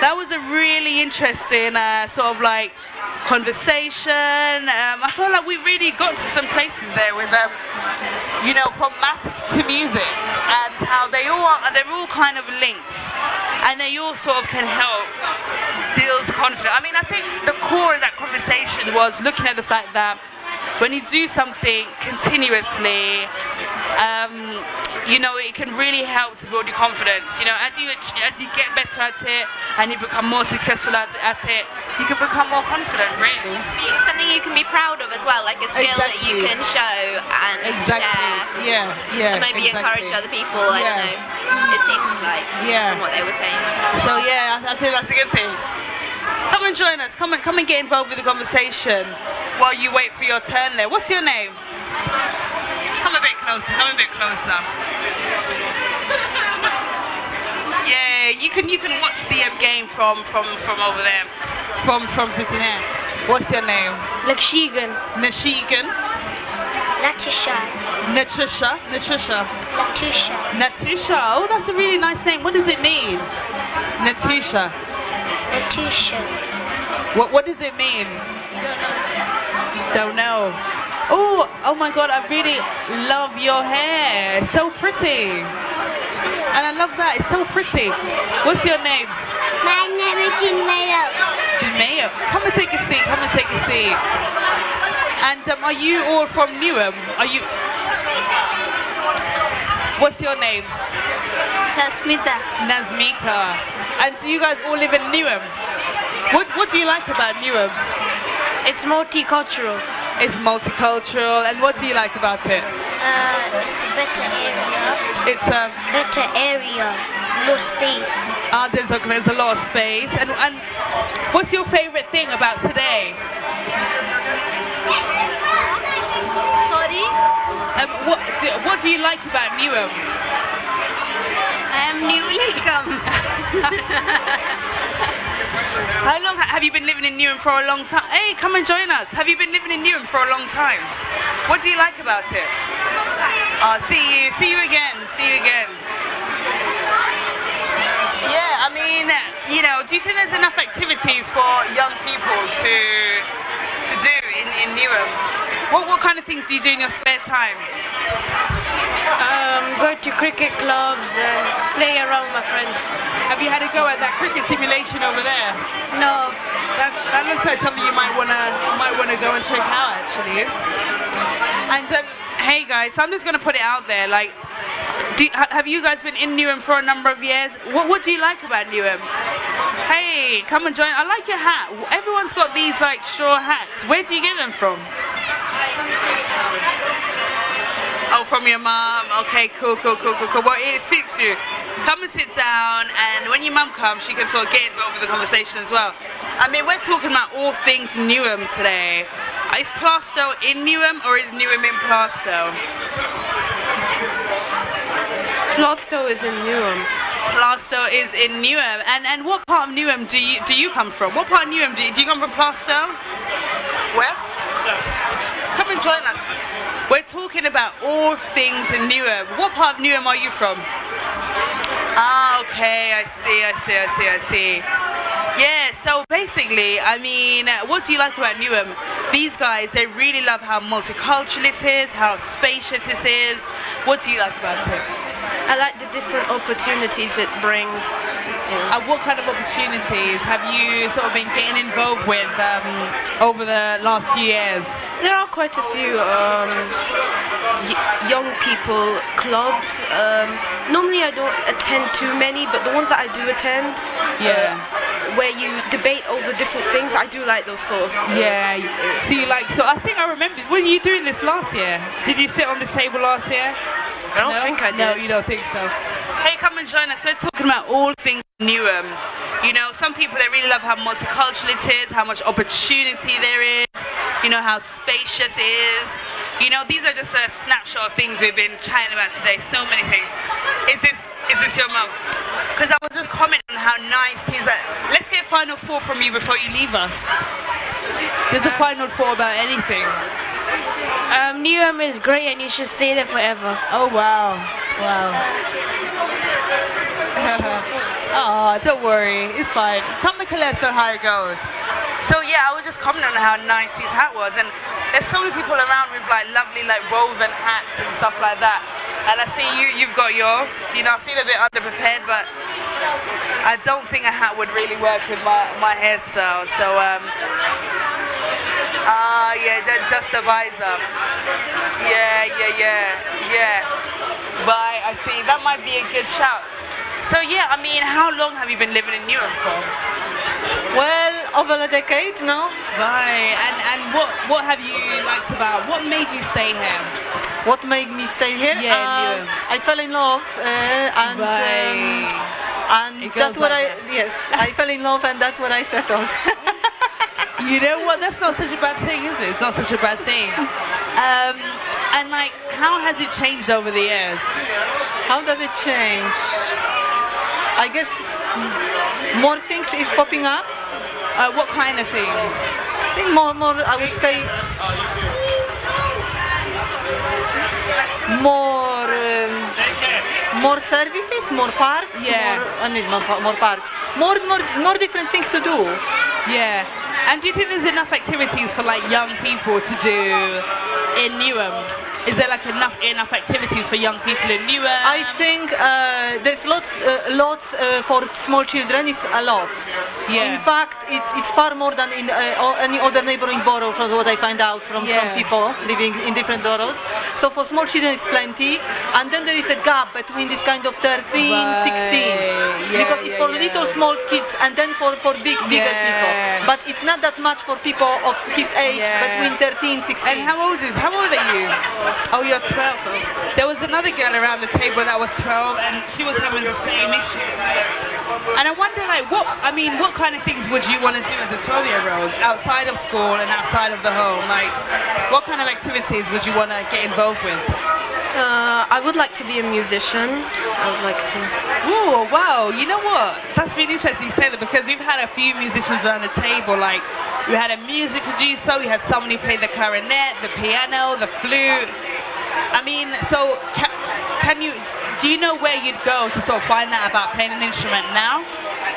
that was a really interesting sort of like conversation. I feel like we really got to some places there with from maths to music, and how they're all kind of linked, and they all sort of can help build confidence. I mean, I think the core of that conversation was looking at the fact that when you do something continuously, it can really help to build your confidence. As you get better at it and you become more successful at it, You can become more confident, really. Something you can be proud of as well, like a skill that you can show and share. Yeah. And maybe encourage other people. I don't know. It seems like from what they were saying. So yeah, I think that's a good thing. Come and join us. Come and get involved with the conversation while you wait for your turn there. What's your name? Come a bit closer. Yeah, you can watch the game from over there, from sitting here. What's your name? Nashigan. Natusha. Oh, that's a really nice name. What does it mean? Natusha. What does it mean? Don't know. Oh my God, I really love your hair. It's so pretty. And I love that. It's so pretty. What's your name? My name is Mayo. Mayo. Come and take a seat. And are you all from Newham? Are you? What's your name? Nazmika. And do you guys all live in Newham? What do you like about Newham? It's multicultural. It's multicultural. And what do you like about it? It's a better area. It's a better area. More space. There's a lot of space. And what's your favorite thing about today? Sorry? What do you like about Newham? I am newly come. How long have you been living in Newham for a long time? Hey, come and join us. Have you been living in Newham for a long time? What do you like about it? See you again. Yeah, I mean, do you think there's enough activities for young people to do in Newham? What kind of things do you do in your spare time? Go to cricket clubs and play around with my friends. Have you had a go at that cricket simulation over there? No. That looks like something you might wanna go and check out actually. And hey guys, so I'm just gonna put it out there. Like, have you guys been in Newham for a number of years? What do you like about Newham? Hey, come and join. I like your hat. Everyone's got these like straw hats. Where do you get them from? Oh, from your mum. Okay, cool. Well, it suits you. Come and sit down, and when your mum comes, she can sort of get involved with the conversation as well. I mean, we're talking about all things Newham today. Is Plaistow in Newham, or is Newham in Plaistow? Plaistow is in Newham. Plaistow is in Newham. And what part of Newham do you come from? What part of Newham do you come from? Plaistow? Where? Come and join us. We're talking about all things in Newham. What part of Newham are you from? Okay, I see. Yeah, so basically, I mean, what do you like about Newham? These guys, they really love how multicultural it is, how spacious it is. What do you like about it? I like the different opportunities it brings. And what kind of opportunities have you sort of been getting involved with over the last few years? There are quite a few young people clubs. Normally I don't attend too many, but the ones that I do attend, where you debate over different things, I do like those sort of. Yeah. So I think I remember. Were you doing this last year? Did you sit on this table last year? I don't think I did. No, you don't think so. Hey, come and join us. We're talking about all things Newham. You know, some people, they really love how multicultural it is, how much opportunity there is, you know, how spacious it is. You know, these are just a snapshot of things we've been chatting about today. So many things. Is this your mum? Because I was just commenting on how nice he's at. Let's get a final thought from you before you leave us. There's a final thought about anything. Newham is great and you should stay there forever. Oh, wow. Oh, don't worry. It's fine. Come and let us know how it goes. So, yeah, I was just commenting on how nice his hat was. And there's so many people around with, like, lovely, like, woven hats and stuff like that. And I see you've got yours. You know, I feel a bit underprepared, but I don't think a hat would really work with my hairstyle. So, just the visor. Yeah. Right, I see. That might be a good shout. So yeah, I mean, how long have you been living in Newham for? Well, over a decade now. Right. And what have you liked about? What made you stay here? What made me stay here? Yeah, I fell in love, and that's what I fell in love, and that's what I settled. You know what? That's not such a bad thing, is it? It's not such a bad thing. And like, how has it changed over the years? How does it change? I guess more things is popping up. What kind of things? I think more. I would say more services, more parks. More parks. More different things to do. Yeah. And do you think there's enough activities for like young people to do in Newham? Is there like enough activities for young people in Newham? I think there's lots for small children. It's a lot. Yeah. In fact, it's far more than in any other neighboring borough, from what I find out from people living in different boroughs. So for small children, it's plenty. And then there is a gap between this kind of 13, 16, because it's for little small kids, and then for bigger people. But it's not that much for people of his age, between 13, 16. And how old are you? Oh, you're 12. There was another girl around the table that was 12, and she was having the same issue. And I wonder, like, what kind of things would you want to do as a 12-year-old outside of school and outside of the home? Like, what kind of activities would you want to get involved with? I would like to be a musician. I would like to. Oh, wow. You know what? That's really interesting you say that, because we've had a few musicians around the table. Like, we had a music producer, we had somebody play the clarinet, the piano, the flute. I mean, so do you know where you'd go to sort of find out about playing an instrument now?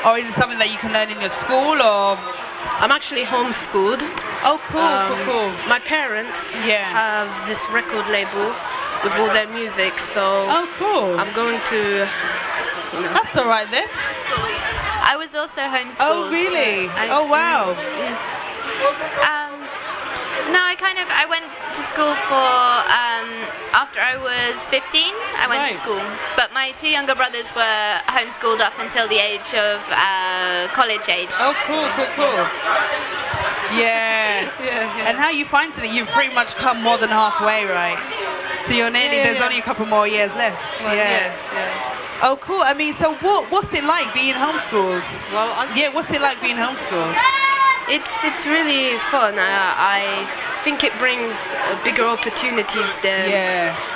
Or is it something that you can learn in your school, or? I'm actually homeschooled. Oh, cool. My parents have this record label with all their music, so cool. I'm going to. That's all right then. I was also homeschooled. Oh, really? So wow. No, I went to school for after I was 15. I went to school, but my two younger brothers were homeschooled up until the age of college age. Oh, cool. Yeah. And how you finding it? You've pretty much come more than halfway, right? So you're nearly. There's only a couple more years left. Yes. Oh, cool. I mean, so what's it like being homeschooled? Well, what's it like being homeschooled? It's really fun. I think it brings bigger opportunities than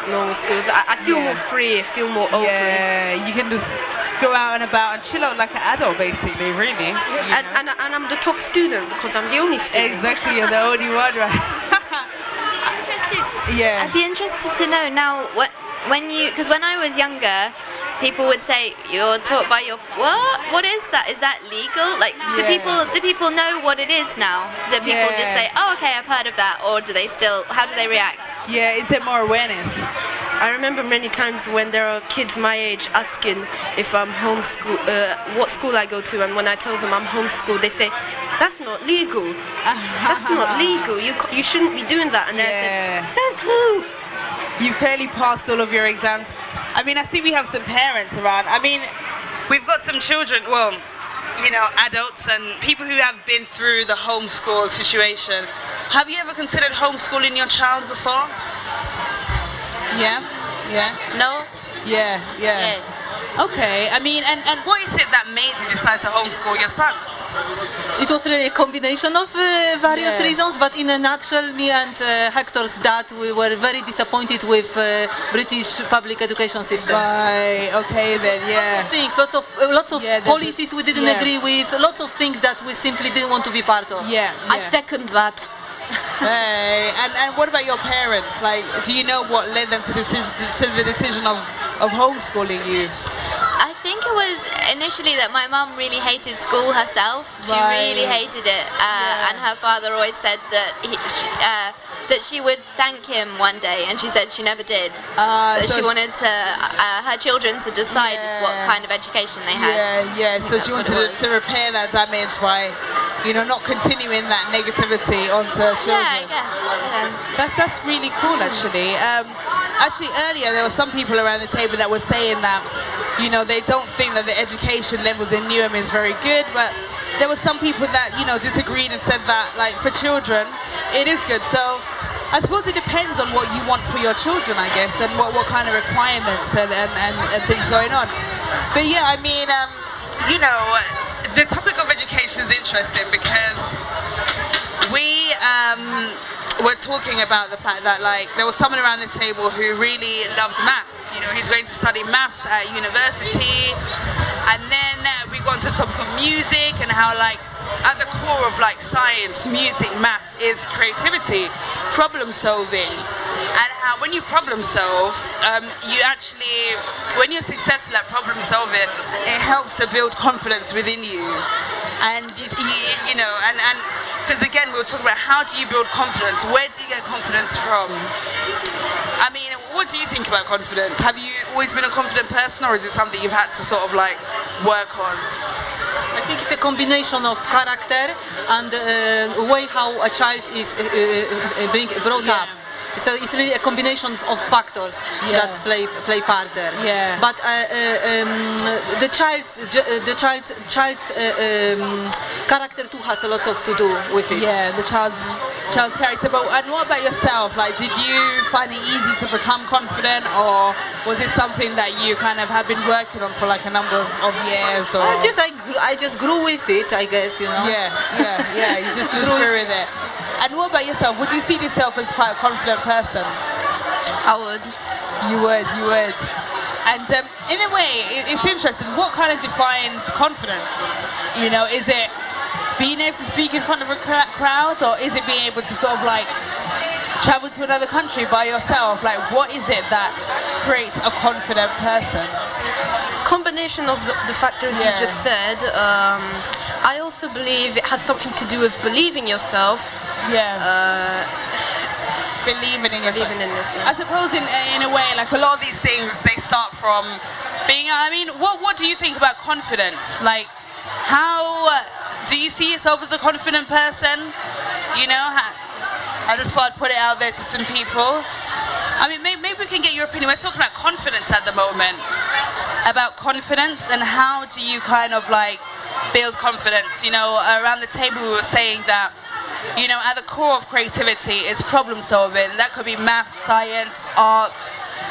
normal schools. I feel more free. I feel more open. Yeah, you can just go out and about and chill out like an adult, basically, really. And I'm the top student because I'm the only student. Exactly, you're the only one, right? I'd be interested to know now because when I was younger, people would say you're taught by your what is that? Is that legal? Like, do people know what it is now? Do people just say, oh, okay, I've heard of that, or do they still? How do they react? Yeah, is there more awareness? I remember many times when there are kids my age asking if I'm homeschooled, what school I go to, and when I tell them I'm homeschooled, they say, that's not legal. That's not legal. You shouldn't be doing that. And I said, says who? You've clearly passed all of your exams. I mean, I see we have some parents around. I mean, we've got some children, well, adults and people who have been through the homeschool situation. Have you ever considered homeschooling your child before? Yeah? No? Yeah. Okay, I mean, and what is it that made you decide to homeschool your son? It was really a combination of various reasons, but in a nutshell, me and Hector's dad, we were very disappointed with British public education system. Right, okay then, Lots of policies we didn't agree with, lots of things that we simply didn't want to be part of. I second that. Hey, and what about your parents? Like, do you know what led them to the decision of homeschooling you? I think it was initially that my mum really hated school herself. She really hated it, and her father always said that that she would thank him one day, and she said she never did. So she wanted her children to decide what kind of education they had. So she wanted to repair that damage by, not continuing that negativity onto her children. Yeah, I guess. That's really cool, actually. Actually, earlier there were some people around the table that were saying that, they don't think that the education levels in Newham is very good, but there were some people that, you know, disagreed and said that, like, for children, it is good. So I suppose it depends on what you want for your children, I guess, and what kind of requirements and things going on. But yeah, I mean, you know, the topic of education is interesting because we were talking about the fact that, like, there was someone around the table who really loved maths. You know, he's going to study maths at university, and then we got into the topic of music and how, like, at the core of, like, science, music, maths is creativity, problem solving, and how when you problem solve, you actually, when you're successful at problem solving, it helps to build confidence within you. And you know, and because again, we were talking about how do you build confidence? Where do you get confidence from? I mean, what do you think about confidence? Have you always been a confident person, or is it something you've had to sort of like work on? I think it's a combination of character and way how a child is brought up. So it's really a combination of factors that play part there. Yeah. But the child's character too has a lot to do with it. Yeah, the child's character. But and what about yourself? Like, did you find it easy to become confident, or was it something that you kind of have been working on for like a number of years? Or I just grew with it, I guess, you know. Yeah. You just grew with it. And what about yourself? Would you see yourself as quite a confident person? I would. You would. And in a way, it's interesting. What kind of defines confidence? You know, is it being able to speak in front of a crowd, or is it being able to sort of like travel to another country by yourself? Like, what is it that creates a confident person? Combination of the factors you just said. I also believe it has something to do with believing yourself. Believing in yourself. I suppose in a way, like a lot of these things, they start from being. I mean, what do you think about confidence? Like, how do you see yourself as a confident person? You know, I just thought I'd put it out there to some people. I mean, maybe we can get your opinion. We're talking about confidence at the moment. About confidence and how do you kind of like build confidence? You know, around the table we were saying that, you know, at the core of creativity is problem solving. That could be maths, science, art,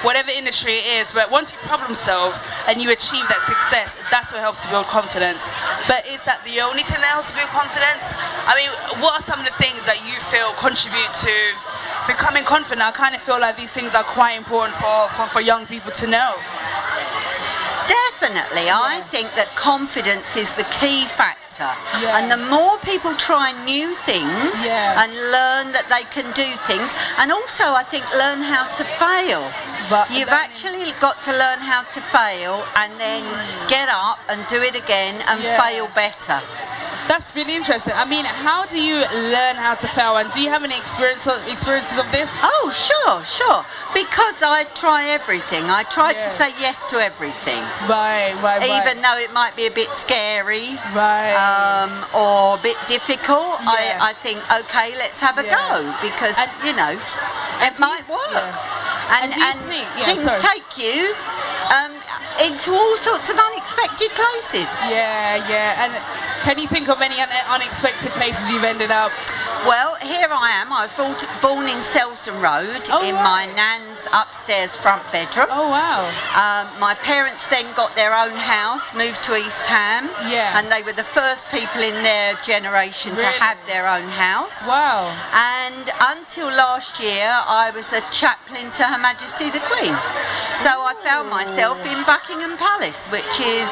whatever industry it is. But once you problem solve and you achieve that success, that's what helps to build confidence. But is that the only thing that helps to build confidence? I mean, what are some of the things that you feel contribute to becoming confident? I kind of feel like these things are quite important for young people to know. Definitely, I think that confidence is the key factor, and the more people try new things and learn that they can do things, and also I think learn how to fail. You've actually got to learn how to fail and then get up and do it again and fail better. That's really interesting. I mean, how do you learn how to fail, and do you have any experiences of this? Oh, sure. Because I try everything. I try to say yes to everything. Right. Even though it might be a bit scary, or a bit difficult, I think, okay, let's have a go, because, you know, it might work. And things take you into all sorts of unexpected places. And can you think of any unexpected places you've ended up? Well, here I am. I was born in Selsdon Road in my nan's upstairs front bedroom. Oh, wow. My parents then got their own house, moved to East Ham, and they were the first people in their generation to have their own house. Wow. And until last year, I was a chaplain to Her Majesty the Queen. So I found myself in Buckingham Palace, which is...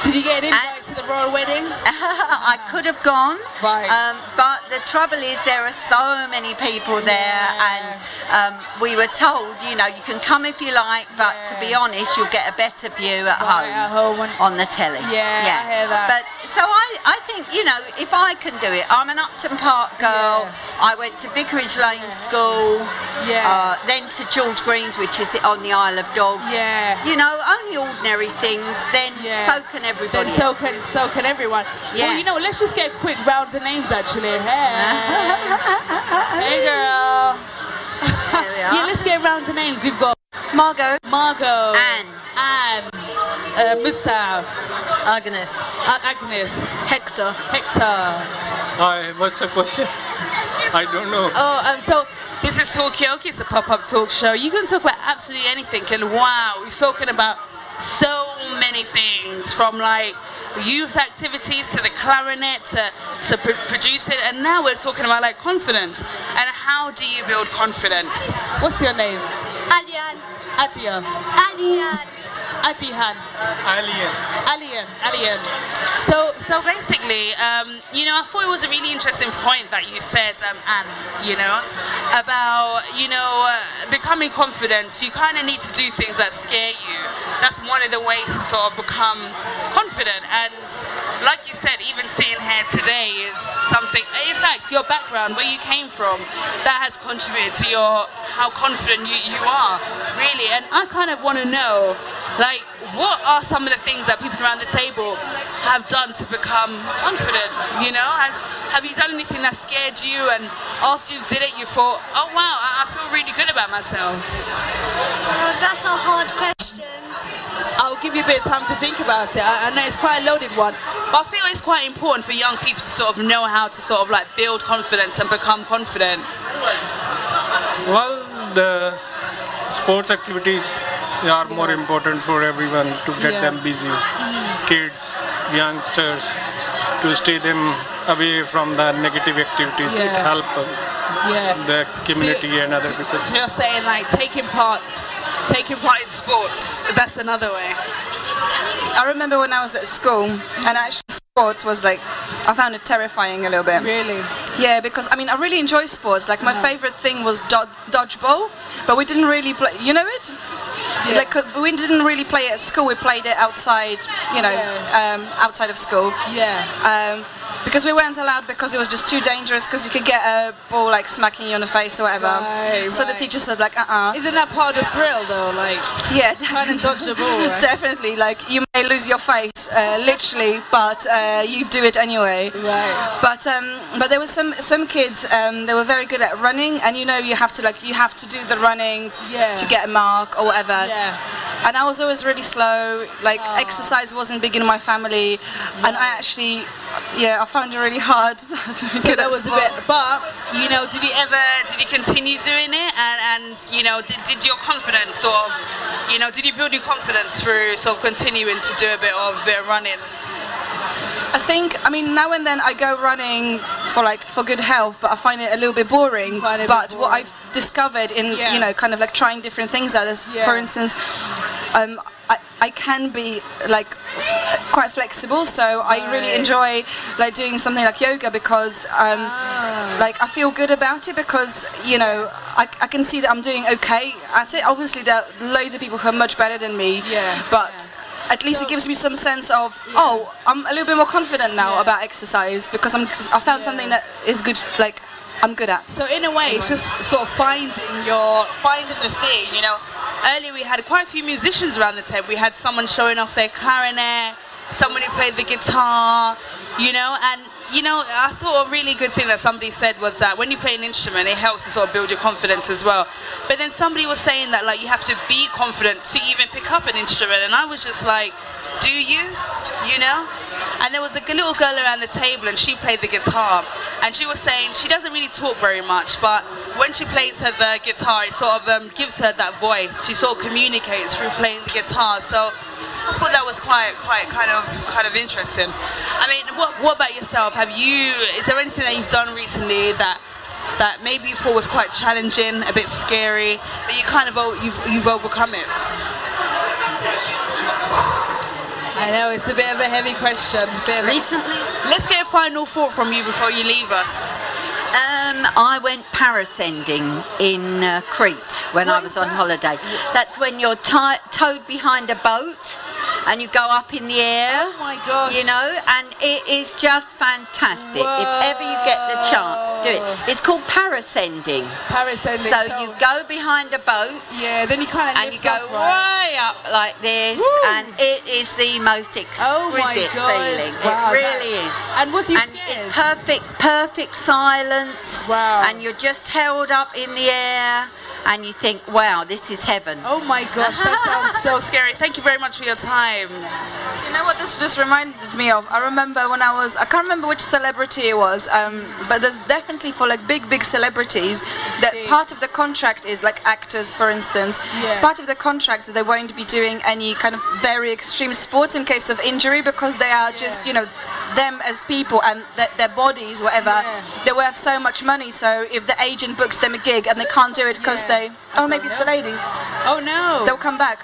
Did you get an invite to the royal wedding? I could have gone, but the trouble is there are so many people there, and we were told, you know, you can come if you like, but to be honest, you'll get a better view at home on the telly. I hear that. But so I think, you know, if I can do it, I'm an Upton Park girl. I went to Vicarage Lane School, then to George Green's, which is on the Isle of Dogs. You know, only ordinary things, then so can everybody. Then so can everyone. Well, you know, let's just get a quick round of names actually. Hey girl. Let's get a round of names. We've got Margot. Anne. Mustav, Agnes, Agnes, Hector. Hi, what's the question? I don't know. Oh, so this is Talkaoke, it's a pop-up talk show. You can talk about absolutely anything, and wow, we're talking about so many things, from like youth activities to the clarinet to producing, and now we're talking about like confidence. And how do you build confidence? What's your name? Alian. Atia. Alian. Atihan. Alien. So basically, you know, I thought it was a really interesting point that you said, Anne, you know, about, you know, becoming confident. You kind of need to do things that scare you. That's one of the ways to sort of become confident. And like you said, even sitting here today is something, in fact, your background, where you came from, that has contributed to how confident you are, really. And I kind of want to know, like, what are some of the things that people around the table have done to become confident, you know? Have you done anything that scared you, and after you did it you thought, oh wow, I feel really good about myself? That's a hard question. I'll give you a bit of time to think about it. I know it's quite a loaded one, but I feel it's quite important for young people to sort of know how to sort of like build confidence and become confident. Well, the sports activities are more important for everyone to get them busy. Kids, youngsters, to stay them away from the negative activities. It helps the community and other people. So you're saying like taking part in sports, that's another way. I remember when I was at school, and actually sports was like, I found it terrifying a little bit. Really? Yeah, because I mean, I really enjoy sports. Like my favorite thing was dodgeball, but we didn't really play. You know it? Yeah. Like we didn't really play it at school. We played it outside. You know, outside of school. Yeah. Because we weren't allowed, because it was just too dangerous, because you could get a ball like smacking you on the face or whatever. So the teacher said like, Isn't that part of the thrill though? Like, yeah, trying to dodge the ball, right? Definitely. Like you may lose your face, literally, but you do it anyway. Right. But there were some kids. They were very good at running, and you know you have to do the running to get a mark or whatever. Yeah. And I was always really slow. Like exercise wasn't big in my family, and I actually, I found it really hard. So that was a bit, but you know, did you continue doing it, and you know, did your confidence sort of, you know, did you build your confidence through sort of continuing to do a bit of running? I think, I mean, now and then I go running for good health, but I find it a little bit boring. But what I've discovered in, you know, kind of like trying different things out, as for instance, I can be like quite flexible, so I really enjoy like doing something like yoga, because like I feel good about it, because you know I can see that I'm doing okay at it. Obviously there are loads of people who are much better than me, but at least it gives me some sense of, oh, I'm a little bit more confident now about exercise, because I found something that is good, like I'm good at. So in a way, it's just sort of finding the thing, you know. Earlier we had quite a few musicians around the table. We had someone showing off their clarinet, someone who played the guitar, you know, and you know, I thought a really good thing that somebody said was that when you play an instrument, it helps to sort of build your confidence as well. But then somebody was saying that like you have to be confident to even pick up an instrument, and I was just like, do you? You know? And there was a little girl around the table, and she played the guitar, and she was saying she doesn't really talk very much, but when she plays the guitar, it sort of gives her that voice. She sort of communicates through playing the guitar. So I thought that was quite kind of interesting. I mean, what about yourself? Is there anything that you've done recently that maybe you thought was quite challenging, a bit scary, but you kind of you've overcome it? I know it's a bit of a heavy question. Recently? Let's get a final thought from you before you leave us. I went parascending in Crete when I was on holiday. That's when you're towed behind a boat and you go up in the air. Oh my gosh. You know, and it is just fantastic. Whoa. If ever you get the chance, do it. It's called parascending. Parascending. So you go behind a boat. Yeah, then you kind of and you go way up like this. Woo. And it is the most exquisite feeling. Wow, it really is. And was he scared? Perfect silence. Wow. And you're just held up in the air. and you think, wow, this is heaven. Oh my gosh, that sounds so scary. Thank you very much for your time. Do you know what this just reminded me of? I remember when I can't remember which celebrity it was, but there's definitely for like big celebrities that part of the contract is like actors, for instance. It's part of the contracts that they won't be doing any kind of very extreme sports in case of injury, because they are just, you know, them as people and their bodies, whatever, they will have so much money. So if the agent books them a gig and they can't do it because they, oh, maybe it's the ladies. Oh no. They'll come back.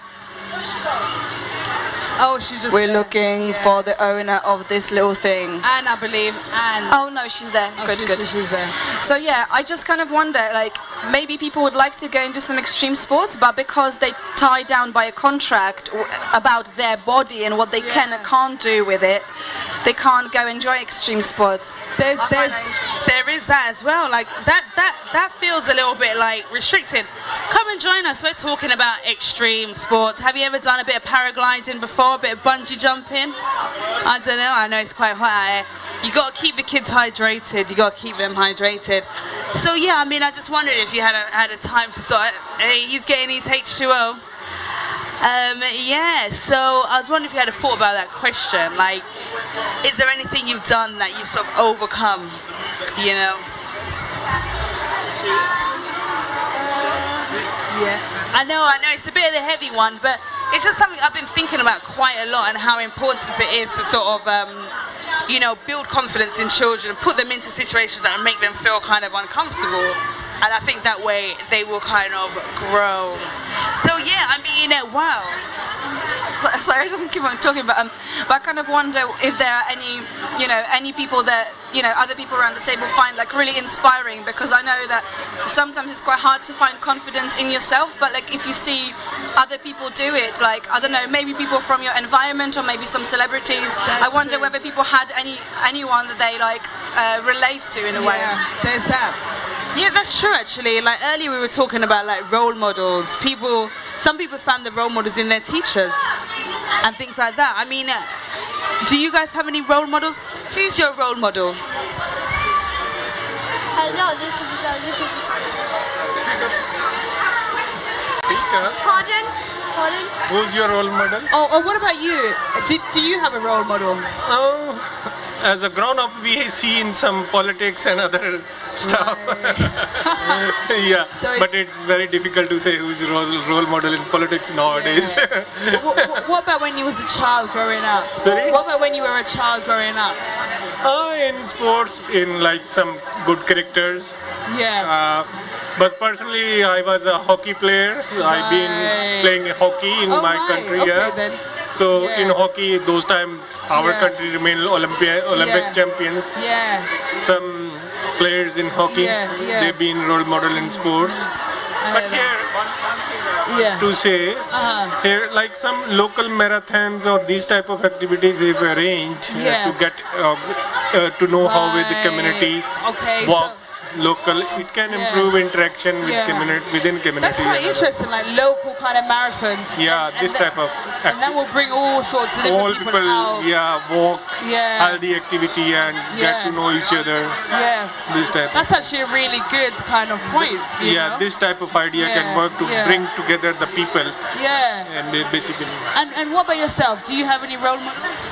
Oh, she's just. We're looking for the owner of this little thing. Anne, I believe. Anne. Oh no, she's there. Oh, good. She's there. So yeah, I just kind of wonder, like, maybe people would like to go and do some extreme sports, but because they tie down by a contract about their body and what they can and can't do with it, they can't go enjoy extreme sports. There is that as well. Like that feels a little bit like restricted. Come and join us. We're talking about extreme sports. Have you ever done a bit of paragliding before? A bit of bungee jumping? I don't know. I know it's quite hot out here. You got to keep the kids hydrated. You got to keep them hydrated. So yeah, I mean, I just wondered if you had a time to sort of, hey, he's getting his H2O. Yeah, so I was wondering if you had a thought about that question. Like, is there anything you've done that you've sort of overcome, you know? Yeah, I know, it's a bit of a heavy one, but it's just something I've been thinking about quite a lot, and how important it is to sort of, you know, build confidence in children, put them into situations that make them feel kind of uncomfortable. And I think that way they will kind of grow. So yeah, I mean, wow. Sorry, I just keep on talking, but I kind of wonder if there are any, you know, any people that, you know, other people around the table find like really inspiring, because I know that sometimes it's quite hard to find confidence in yourself, but like if you see other people do it, like, I don't know, maybe people from your environment or maybe some celebrities, I wonder whether people had anyone that they like relate to in a way. There's that. Yeah, that's true actually. Like earlier we were talking about like role models. Some people found the role models in their teachers and things like that. I mean, do you guys have any role models? Who's your role model? Pardon? Who's your role model? Oh, what about you? Do you have a role model? As a grown-up, we see in some politics and other stuff. Yeah, but it's very difficult to say who's role model in politics nowadays. What about when you was a child growing up? Sorry? What about when you were a child growing up? In sports, in like some good characters. Yeah. But personally, I was a hockey player. So I've been playing hockey in my country. Then. So in hockey, those times our country remained Olympic champions. Yeah. Some players in hockey, they've been role model in sports. But here, to say, here like some local marathons or these type of activities if arranged to get to know how with the community walks. Local, it can improve interaction with within community. That's quite interesting, like local kind of marathons. Yeah, this type of. And that will bring all sorts of different people out. Walk, healthy activity, and get to know each other. Yeah. This type. That's actually a really good kind of point. You know? This type of idea can work to bring together the people. Yeah. And they basically. And what about yourself? Do you have any role models?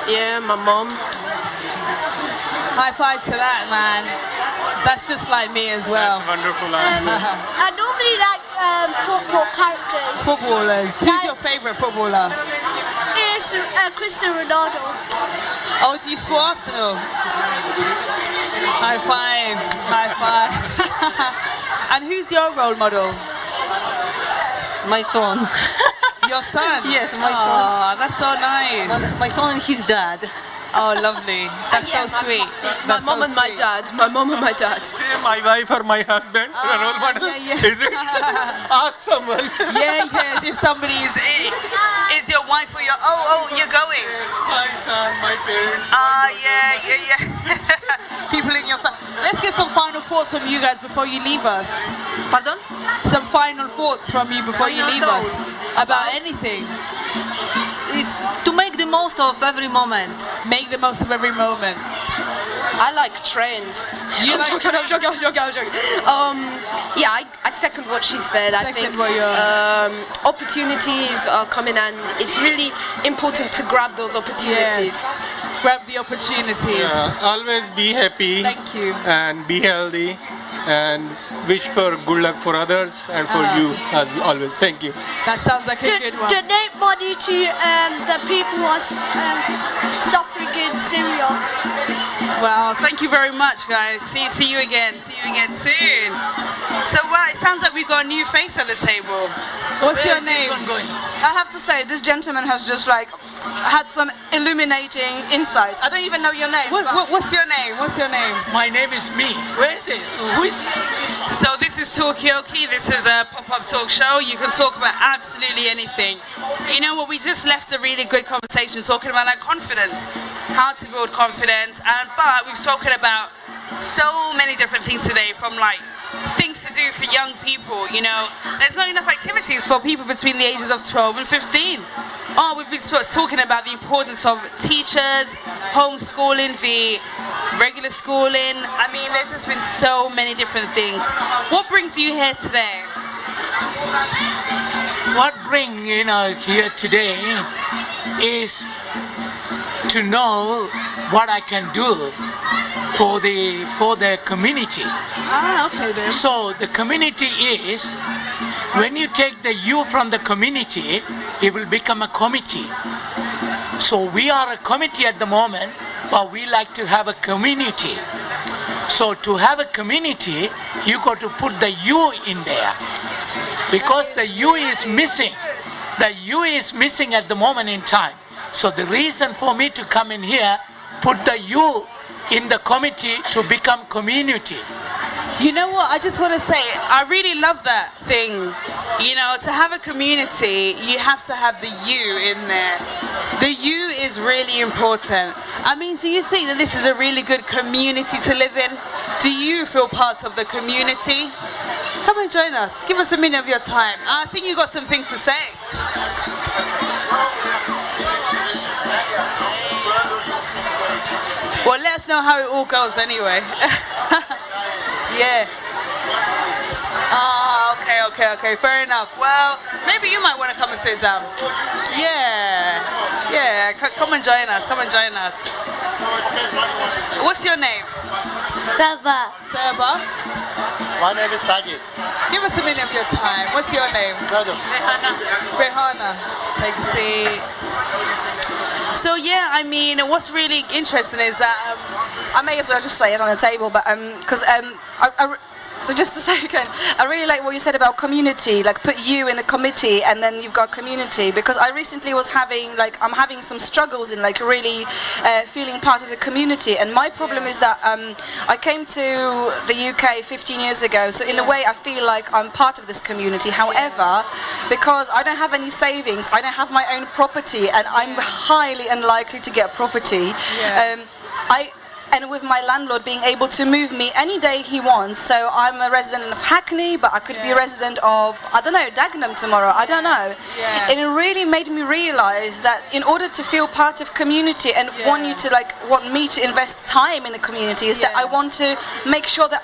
Yeah, my mom. High five to that, man. That's just like me as well. That's wonderful answer. I normally like football characters. Footballers. Who's your favourite footballer? It's Cristiano Ronaldo. Oh, do you support Arsenal? High five. High five. And who's your role model? My son. Your son? Yes, my son. Oh, that's so nice. My son and his dad. Oh, lovely. That's so sweet. My mom and my dad. My mom and my dad. Say my wife or my husband. Role model. Is it? Ask someone. Yeah. If somebody is your wife or your you're going. Yes, my son, my parents. Yeah. People in your family. Let's get some final thoughts from you guys before you leave us. Pardon? Some final thoughts from you before you leave us about anything. Is to make the most of every moment. Make the most of every moment. I like trends. You I'm like joking, I'm joking. Yeah, I second what she said. I think opportunities are coming, and it's really important to grab those opportunities. Grab the opportunities. Yeah, always be happy. Thank you. And be healthy, and wish for good luck for others and for you as always. Thank you. That sounds like a good one. Donate money to the people who are suffering in Syria. Well, thank you very much, guys. See you again. See you again soon. So, well, it sounds like we've got a new face at the table. What's your name? I have to say, this gentleman has just like had some illuminating insight. I don't even know your name. What's your name? What's your name? My name is me. Where is it? Who is it? So this is Talkaoke. This is a pop-up talk show. You can talk about absolutely anything. You know what? We just left a really good conversation talking about like confidence, how to build confidence, but we've spoken about so many different things today, from like things to do for young people. You know, there's not enough activities for people between the ages of 12 and 15. Oh, we've been talking about the importance of teachers, homeschooling, the regular schooling. I mean, there's just been so many different things. What brings you here today? What brings here today is to know what I can do for the community. Okay then. So the community is, when you take the you from the community, it will become a committee. So we are a committee at the moment, but we like to have a community. So to have a community, you got to put the you in there, because the you is missing. The you is missing at the moment in time. So the reason for me to come in here, put the you in the committee to become community. You know what, I just want to say, I really love that thing. You know, to have a community, you have to have the you in there. The you is really important. I mean, do you think that this is a really good community to live in? Do you feel part of the community? Come and join us. Give us a minute of your time. I think you got some things to say. Well, let us know how it all goes anyway. Yeah. Okay, fair enough. Well, maybe you might want to come and sit down. Yeah, come and join us, What's your name? Saba. My name is Sajid. Give us a minute of your time. What's your name? Rehana. Take a seat. So yeah, I mean, what's really interesting is that I may as well just say it on the table, but so just a second, I really like what you said about community, like put you in a committee and then you've got community, because I recently was I'm having some struggles in like really feeling part of the community, and my problem is that I came to the UK 15 years ago, so in a way I feel like I'm part of this community. However, because I don't have any savings, I don't have my own property, and I'm highly unlikely to get property. And with my landlord being able to move me any day he wants, so I'm a resident of Hackney, but I could be a resident of, I don't know, Dagenham tomorrow, I don't know. And it really made me realise that in order to feel part of community and want me to invest time in the community, is that I want to make sure that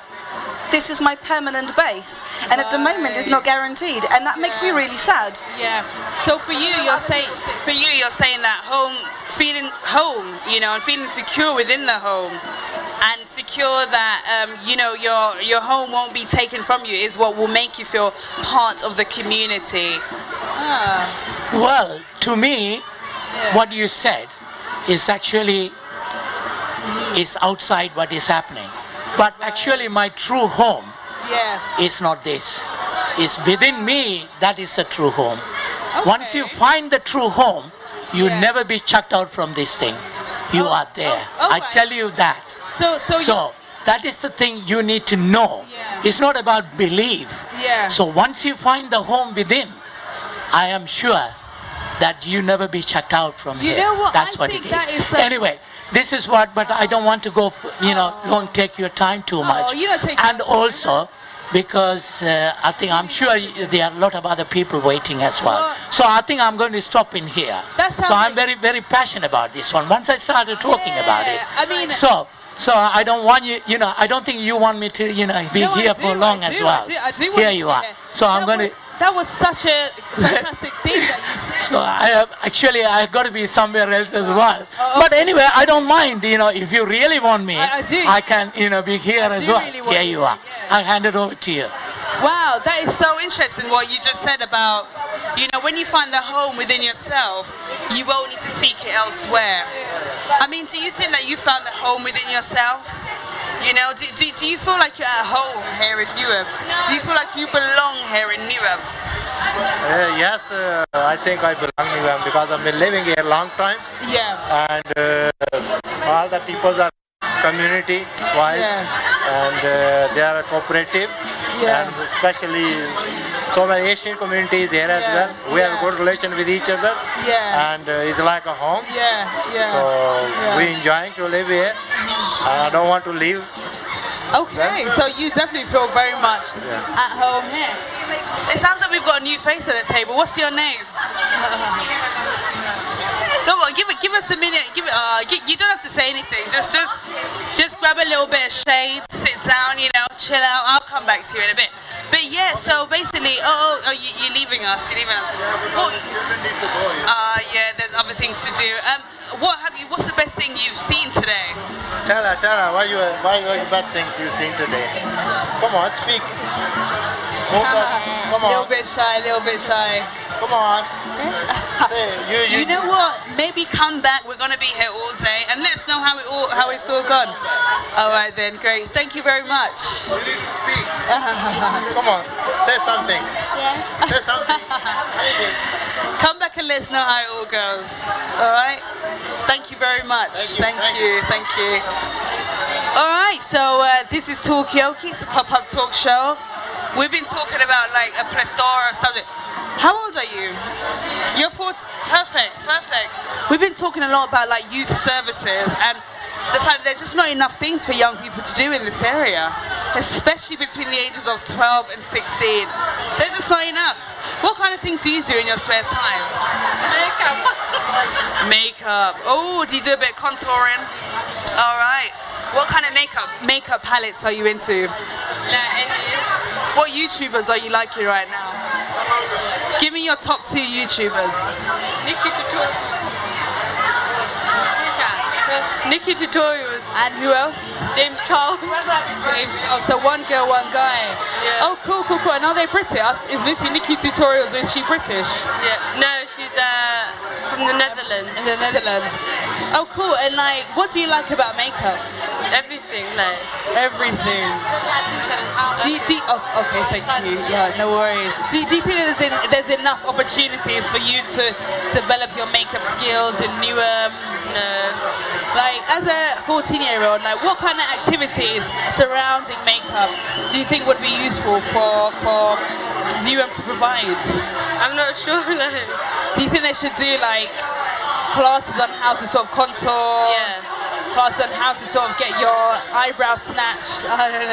this is my permanent base, and at the moment it's not guaranteed, and that makes me really sad. Yeah. So for you, you're saying that feeling home, you know, and feeling secure within the home, and secure that your home won't be taken from you, is what will make you feel part of the community. Well, to me, what you said is actually is outside what is happening. But actually my true home is not this. It's within me, that is the true home. Once you find the true home, you never be chucked out from this thing. You are there. I tell you that. So that is the thing you need to know. It's not about belief. So once you find the home within, I am sure that you never be chucked out from here. That's what it is. Anyway, this is what, but I don't want to go, don't take your time too much. And also, because I'm sure there are a lot of other people waiting as well. So I think I'm going to stop in here. So I'm very, very passionate about this one. Once I started talking about it. So I don't want you, I don't think you want me to, be No, I here do, for long I as do, well. I do want Here you you to are. be here. So I'm going to. That was such a fantastic thing that you said. So I got to be somewhere else as well. Oh, But anyway, I don't mind. If you really want me, I do. I can, be here as do well. really want Here you, you are. I'll hand it over to you. Wow, that is so interesting what you just said about, when you find the home within yourself, you won't need to seek it elsewhere. I mean, do you think that you found the home within yourself? Do you feel like you're at home here in Newham? Do you feel like you belong here in Newham? Yes, I think I belong to them because I've been living here a long time. Yeah. And all the people are community wise, and they are cooperative, and especially so many Asian communities here as well. We have a good relation with each other, and it's like a home. So we enjoying to live here, and I don't want to leave. Okay, so you definitely feel very much at home here. It sounds like we've got a new face at the table. What's your name? Come on, give us a minute. You don't have to say anything. Just grab a little bit of shade, sit down, chill out. I'll come back to you in a bit. But yeah, so basically, you're leaving us. Yeah, there's other things to do. What's the best thing you've seen today? Tell her, what is the best thing you've seen today? Come on, speak. Come on. Little bit shy. Come on. Say, you know what? Maybe come back. We're gonna be here all day, and let us know how it's all gone. All right then, great. Thank you very much. Come on, say something. Yeah. Say something. Come back and let us know how it all goes. All right. Thank you very much. Thank you. All right. So this is Talkaoke. It's a pop-up talk show. We've been talking about like a plethora of subjects. How old are you? You're 40. Perfect. We've been talking a lot about like youth services and the fact that there's just not enough things for young people to do in this area, especially between the ages of 12 and 16. There's just not enough. What kind of things do you do in your spare time? Makeup. Oh, do you do a bit of contouring? All right. What kind of makeup palettes are you into? What YouTubers are you liking right now? Give me your top 2 YouTubers. Nikki Tutorials. And who else? James Charles. So one girl, one guy. Yeah. Oh, cool. And are they British? Is Nikki Tutorials, is she British? Yeah. No, she's from the Netherlands. In the Netherlands. Oh, cool. And like, what do you like about makeup? Everything, like. Everything. Okay, thank you. Yeah, no worries. Do you feel there's enough opportunities for you to develop your makeup skills in Newham? No. Like, as a 14-year-old, like, what kind of activities surrounding makeup do you think would be useful for Newham to provide? I'm not sure. Like. Do you think they should do like classes on how to sort of contour? Yeah. Classes on how to sort of get your eyebrows snatched? I don't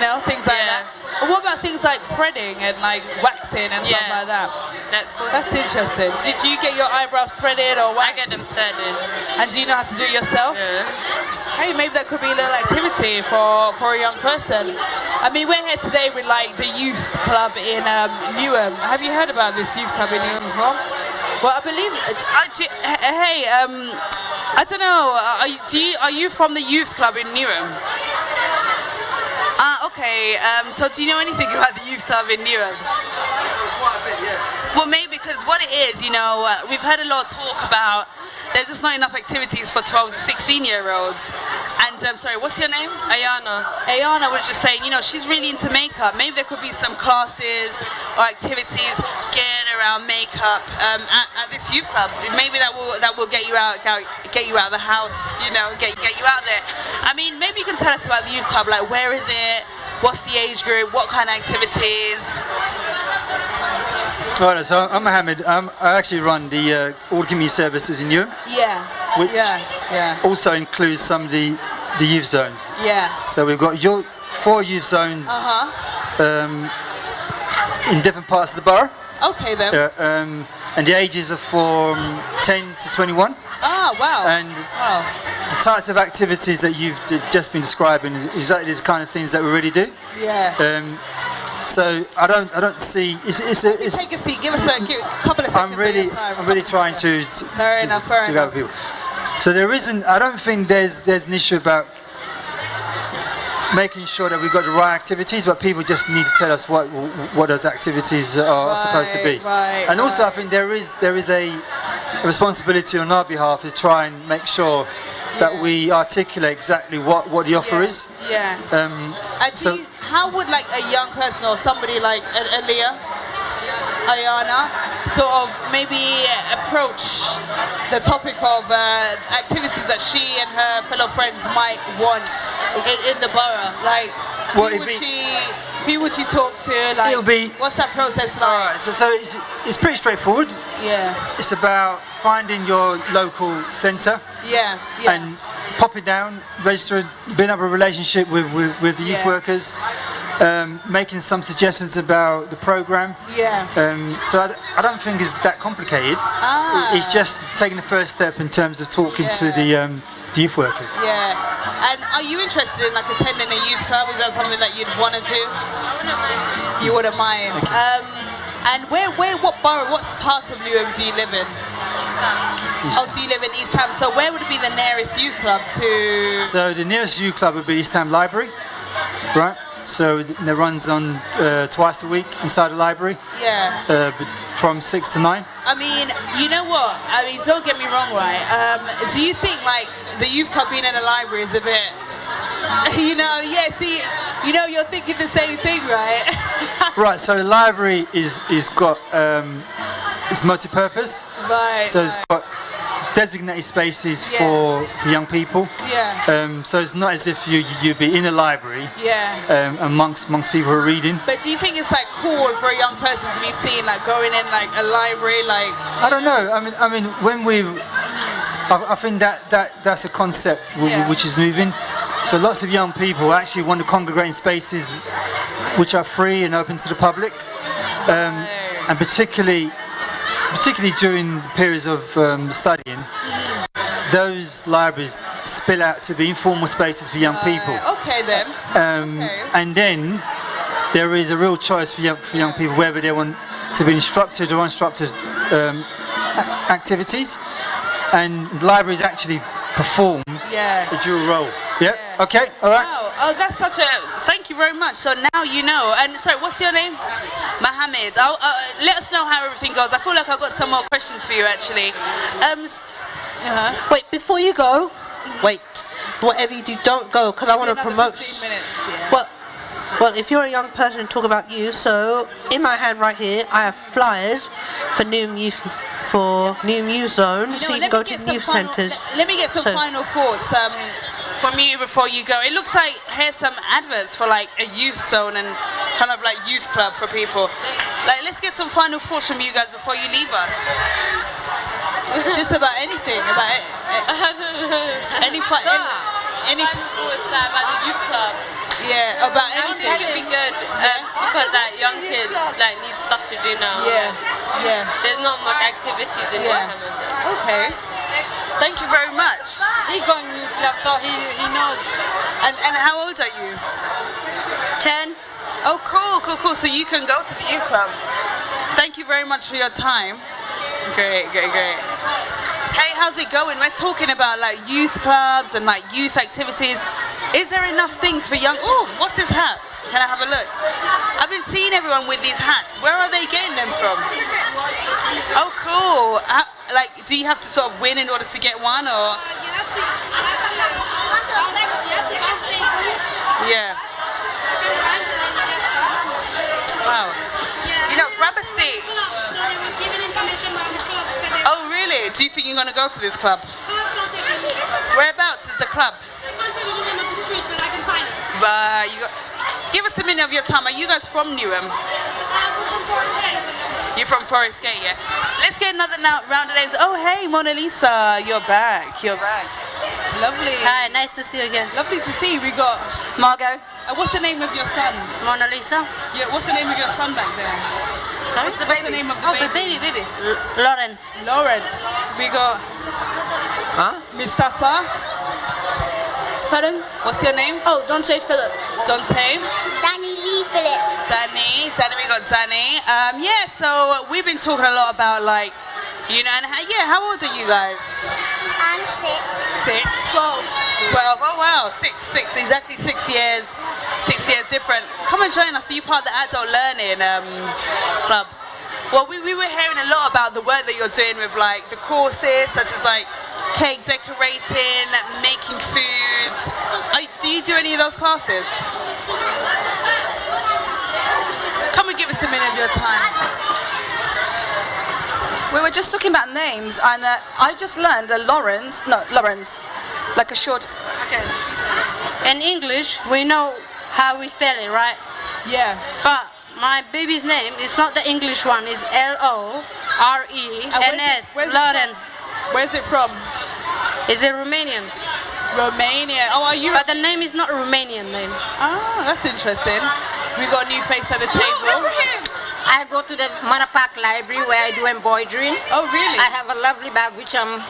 know. Things like that. But what about things like threading and like waxing and stuff like that? That's interesting. Do you get your eyebrows threaded or waxed? I get them threaded. And do you know how to do it yourself? Yeah. Hey, maybe that could be a little activity for a young person. I mean, we're here today with like the youth club in Newham. Have you heard about this youth club in Newham before? Well, I believe. I don't know. Are you from the youth club in Newham? Okay. So do you know anything about the youth club in Newham? Well, maybe because what it is, we've heard a lot of talk about there's just not enough activities for 12 to 16-year-olds. And sorry, what's your name? Ayana. Ayana was just saying, she's really into makeup. Maybe there could be some classes or activities getting around makeup at this youth club. Maybe that will get you out of the house, get you out there. I mean, maybe you can tell us about the youth club. Like, where is it? What's the age group? What kind of activities? Alright, so I'm Mohammed. I actually run the All Community Services in Newham. Yeah. Which yeah. also includes some of the youth zones. Yeah. So we've got 4 youth zones in different parts of the borough. Okay then. And the ages are from 10 to 21. Oh, wow. And the types of activities that you've just been describing is exactly the kind of things that we already do. Yeah. So I don't see. It's Take a seat. Give us a couple of seconds. I'm really trying to Fair enough. gather people. So there isn't. I don't think there's an issue about making sure that we've got the right activities, but people just need to tell us what those activities are supposed to be. And also, I think there is a responsibility on our behalf to try and make sure that we articulate exactly what the offer is. Yeah. So how would like a young person or somebody like Aaliyah, Ayana, sort of maybe approach the topic of activities that she and her fellow friends might want in the borough? Like, who would she talk to? Like, what's that process like? Alright, so it's pretty straightforward. Yeah. It's about finding your local centre. Yeah. And popping down, registering, building up a relationship with the youth workers, making some suggestions about the programme. Yeah. So I don't think it's that complicated. It's just taking the first step in terms of talking to the youth workers. Yeah. And are you interested in like attending a youth club? Is that something that you'd want to do? You wouldn't mind. And what borough, what part of Newham do you live in? Oh, so you live in East Ham. So where would be the nearest youth club to? So the nearest youth club would be East Ham Library, right? So it runs on twice a week inside the library. Yeah. From 6 to 9. I mean, you know what? I mean, don't get me wrong, right? Do you think like the youth club being in a library is a bit, you're thinking the same thing, right? Right. So the library is got it's multi-purpose. Right. So it's got designated spaces for young people. Yeah. So it's not as if you'd be in a library. Yeah. Amongst people who are reading. But do you think it's like cool for a young person to be seen like going in like a library, like? I don't know. I mean, when I think that's a concept which is moving. So lots of young people actually want to congregate in spaces which are free and open to the public, and particularly during the periods of studying, those libraries spill out to be informal spaces for young people. Okay then. And then there is a real choice for young people whether they want to be instructed or unstructured activities, and libraries actually perform a dual role. Yeah. Okay. All right. Wow. Oh, that's such a. Thank you very much. So now you know. And sorry, what's your name? Mohammed. Let us know how everything goes. I feel like I've got some more questions for you actually. Wait, before you go, whatever you do, don't go, because I want to promote. 15 minutes, yeah. Well, if you're a young person and talk about you, so in my hand right here, I have flyers for Newham Youth Zone, so you can go to the youth centres. Let me get some final thoughts from you before you go. It looks like here's some adverts for like a youth zone and kind of like youth club for people. Like, let's get some final thoughts from you guys before you leave us. Just about anything, about any thoughts about the youth club. Yeah, about anything. I think it'd be good because like young kids like need stuff to do now. Yeah. There's not much activities in Newham. Okay. Thank you very much. He's going to youth club, so he knows. And how old are you? 10. Oh, cool. So you can go to the youth club. Thank you very much for your time. Great. Hey, how's it going? We're talking about like youth clubs and like youth activities. Is there enough things for young? Oh, what's this hat? Can I have a look? I've been seeing everyone with these hats. Where are they getting them from? Oh, cool. Like, do you have to sort of win in order to get one, or? Yeah. Wow. You know, grab a seat. Oh, really? Do you think you're going to go to this club? Whereabouts is the club? Right, give us a minute of your time. Are you guys from Newham? You're from Forest Gate, yeah? Let's get another round of names. Oh, hey, Mona Lisa, you're back. Lovely. Hi, nice to see you again. Lovely to see you. We got Margot. What's the name of your son? Mona Lisa. Yeah, what's the name of your son back there? Sorry? What's the name of the baby? baby. Lawrence. We got Mustafa. Pardon? What's your name? Oh, Dante Philip. Dante? Danny Lee Phillips. Danny, we got Danny. Yeah, so we've been talking a lot about like, you know, and how old are you guys? I'm 6. 6? 12. 12, oh wow, 6, exactly 6 years. 6 years different. Come and join us. Are you part of the Adult Learning Club? Well, we were hearing a lot about the work that you're doing with like the courses, such as like cake decorating, making food. Do you do any of those classes? Come and give us a minute of your time. We were just talking about names, and I just learned that Lawrence, like a short. Okay. In English, we know how we spell it, right? Yeah. But my baby's name is not the English one. It's Lorens. Lawrence. Where's it from? It's a Romanian. Romania. Oh, are you? But the name is not a Romanian name. Oh, that's interesting. We got a new face at the table. I go to the Monopack library where I do embroidery. Oh, really? I have a lovely bag which I'm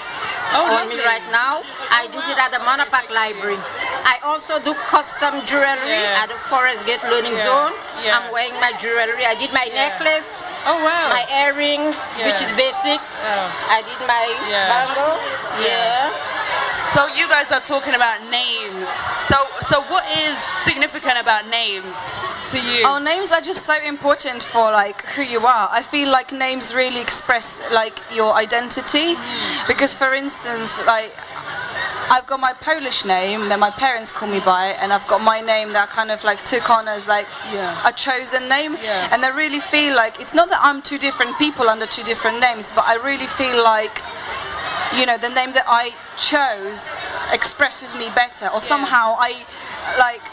on me right now. I did it at the Monopack library. I also do custom jewelry at the Forest Gate Learning Zone. I'm wearing my jewelry. I did my necklace. Oh, wow. My earrings, which is basic. I did my bangle. So you guys are talking about names. So what is significant about names to you? Oh, names are just so important for like who you are. I feel like names really express like your identity, because for instance, like I've got my Polish name that my parents call me by, and I've got my name that kind of like took on as like a chosen name. And I really feel like it's not that I'm two different people under two different names, but I really feel like, you know, the name that I chose expresses me better, or somehow I like,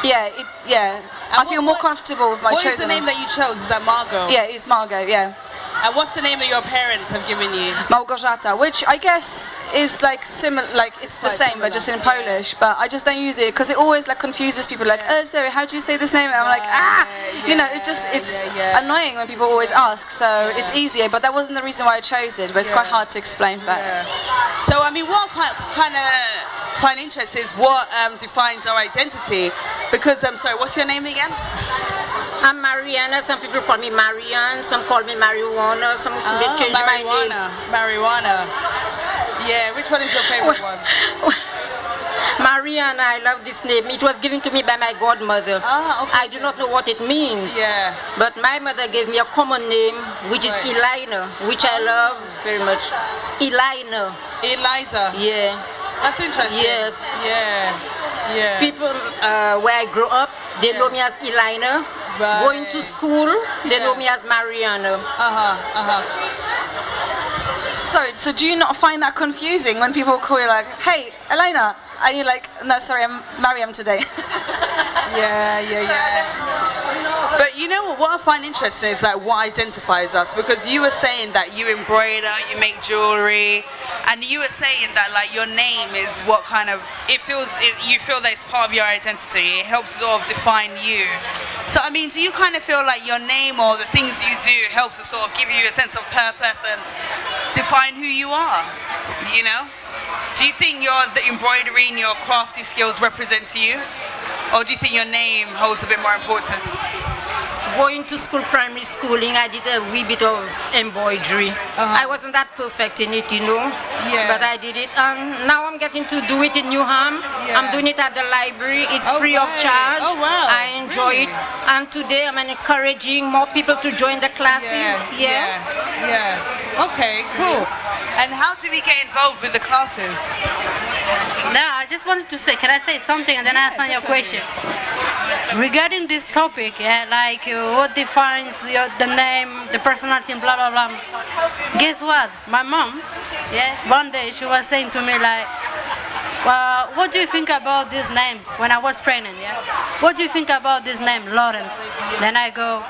I feel more comfortable with my chosen What is the name that you chose? Is that Margot? Yeah, it's Margot, yeah. And what's the name that your parents have given you? Małgorzata, which I guess is like similar, like it's the same, but just in Polish. But I just don't use it because it always like confuses people. Like, oh, sorry, how do you say this name? And I'm like, you know, it's annoying when people always ask. So it's easier, but that wasn't the reason why I chose it. But it's quite hard to explain. But So I mean, what kind of find interesting is what defines our identity. Because I'm sorry, what's your name again? I'm Mariana. Some people call me Marianne. Some call me Marijuana. Some they change my name. Marijuana. Yeah, which one is your favorite one? Mariana, I love this name. It was given to me by my godmother. I do not know what it means. But my mother gave me a common name, which is Elina, which I love very much. Elina. Elida. Yeah. That's interesting. Yes. Yeah. People where I grew up, they know me as Elina. Going to school, they know me as Mariana. So do you not find that confusing when people call you like, hey, Elena, and you're like, no, sorry, I'm Mariam today. But you know what I find interesting is like what identifies us, because you were saying that you embroider, you make jewelry, and you were saying that like your name is what kind of you feel that it's part of your identity. It helps sort of define you. So I mean, do you kind of feel like your name or the things you do helps to sort of give you a sense of purpose and define who you are? You know? Do you think the embroidery and your crafty skills represent you? Or do you think your name holds a bit more importance? Going to school, primary schooling, I did a wee bit of embroidery. I wasn't that perfect in it, you know, but I did it. And now I'm getting to do it in Newham. I'm doing it at the library. It's free of charge. I enjoy it. And today I'm encouraging more people to join the classes. Okay, cool. And how do we get involved with the classes? Now, I just wanted to say, can I say something and then answer your question? Regarding this topic, like what defines the name, the personality, and blah blah blah. Guess what? My mom, one day she was saying to me like, well, what do you think about this name? When I was pregnant, what do you think about this name, Lawrence? Then I go,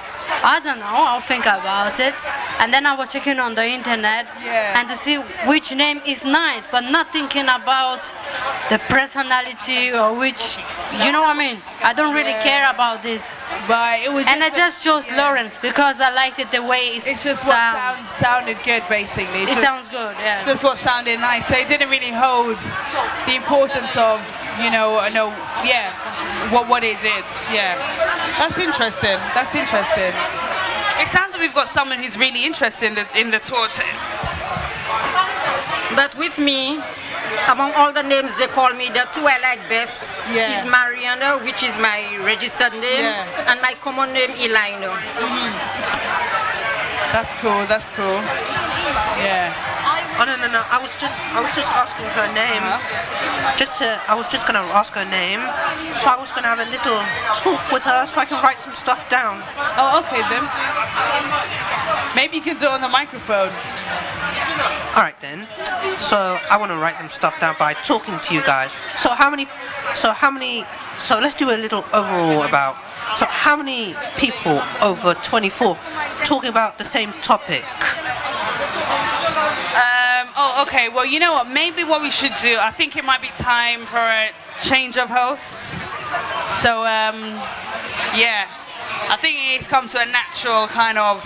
I don't know, I'll think about it. And then I was checking on the internet and to see which name is nice, but not thinking about the personality or which, you know what I mean? I don't really care about this. But it was and I just chose Lawrence because I liked it the way it It's just what sounded good, basically. It sounds good, Just what sounded nice. So it didn't really hold the importance of know, what it is. Yeah, that's interesting. That's interesting. It sounds like we've got someone who's really interested in the tour. But with me, among all the names they call me, the two I like best is Mariana, which is my registered name, and my common name, Elino. That's cool. That's cool. Yeah. Oh no. I was just asking her name. I was just gonna ask her name. So I was gonna have a little talk with her so I can write some stuff down. Oh, okay then. Maybe you can do it on the microphone. All right then. So I want to write them stuff down by talking to you guys. So let's do a little overall about. So how many people over 24 talking about the same topic? Okay. Well, you know what? Maybe what we should do, I think it might be time for a change of host. So, yeah. I think it's come to a natural kind of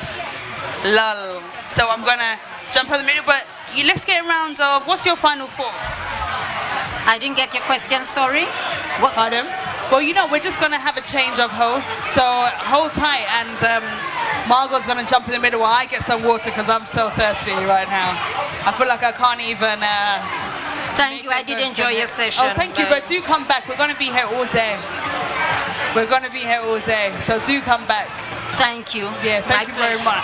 lull. So I'm going to jump in the middle. But let's get around of, what's your final thought? I didn't get your question, sorry. What? Pardon? Well, we're just going to have a change of host. So hold tight and Margot's going to jump in the middle while I get some water because I'm so thirsty right now. I feel like I can't even... Thank you, I did enjoy your session. Oh, thank you, but do come back. We're going to be here all day. We're going to be here all day, so do come back. Thank you. Yeah, thank you very much.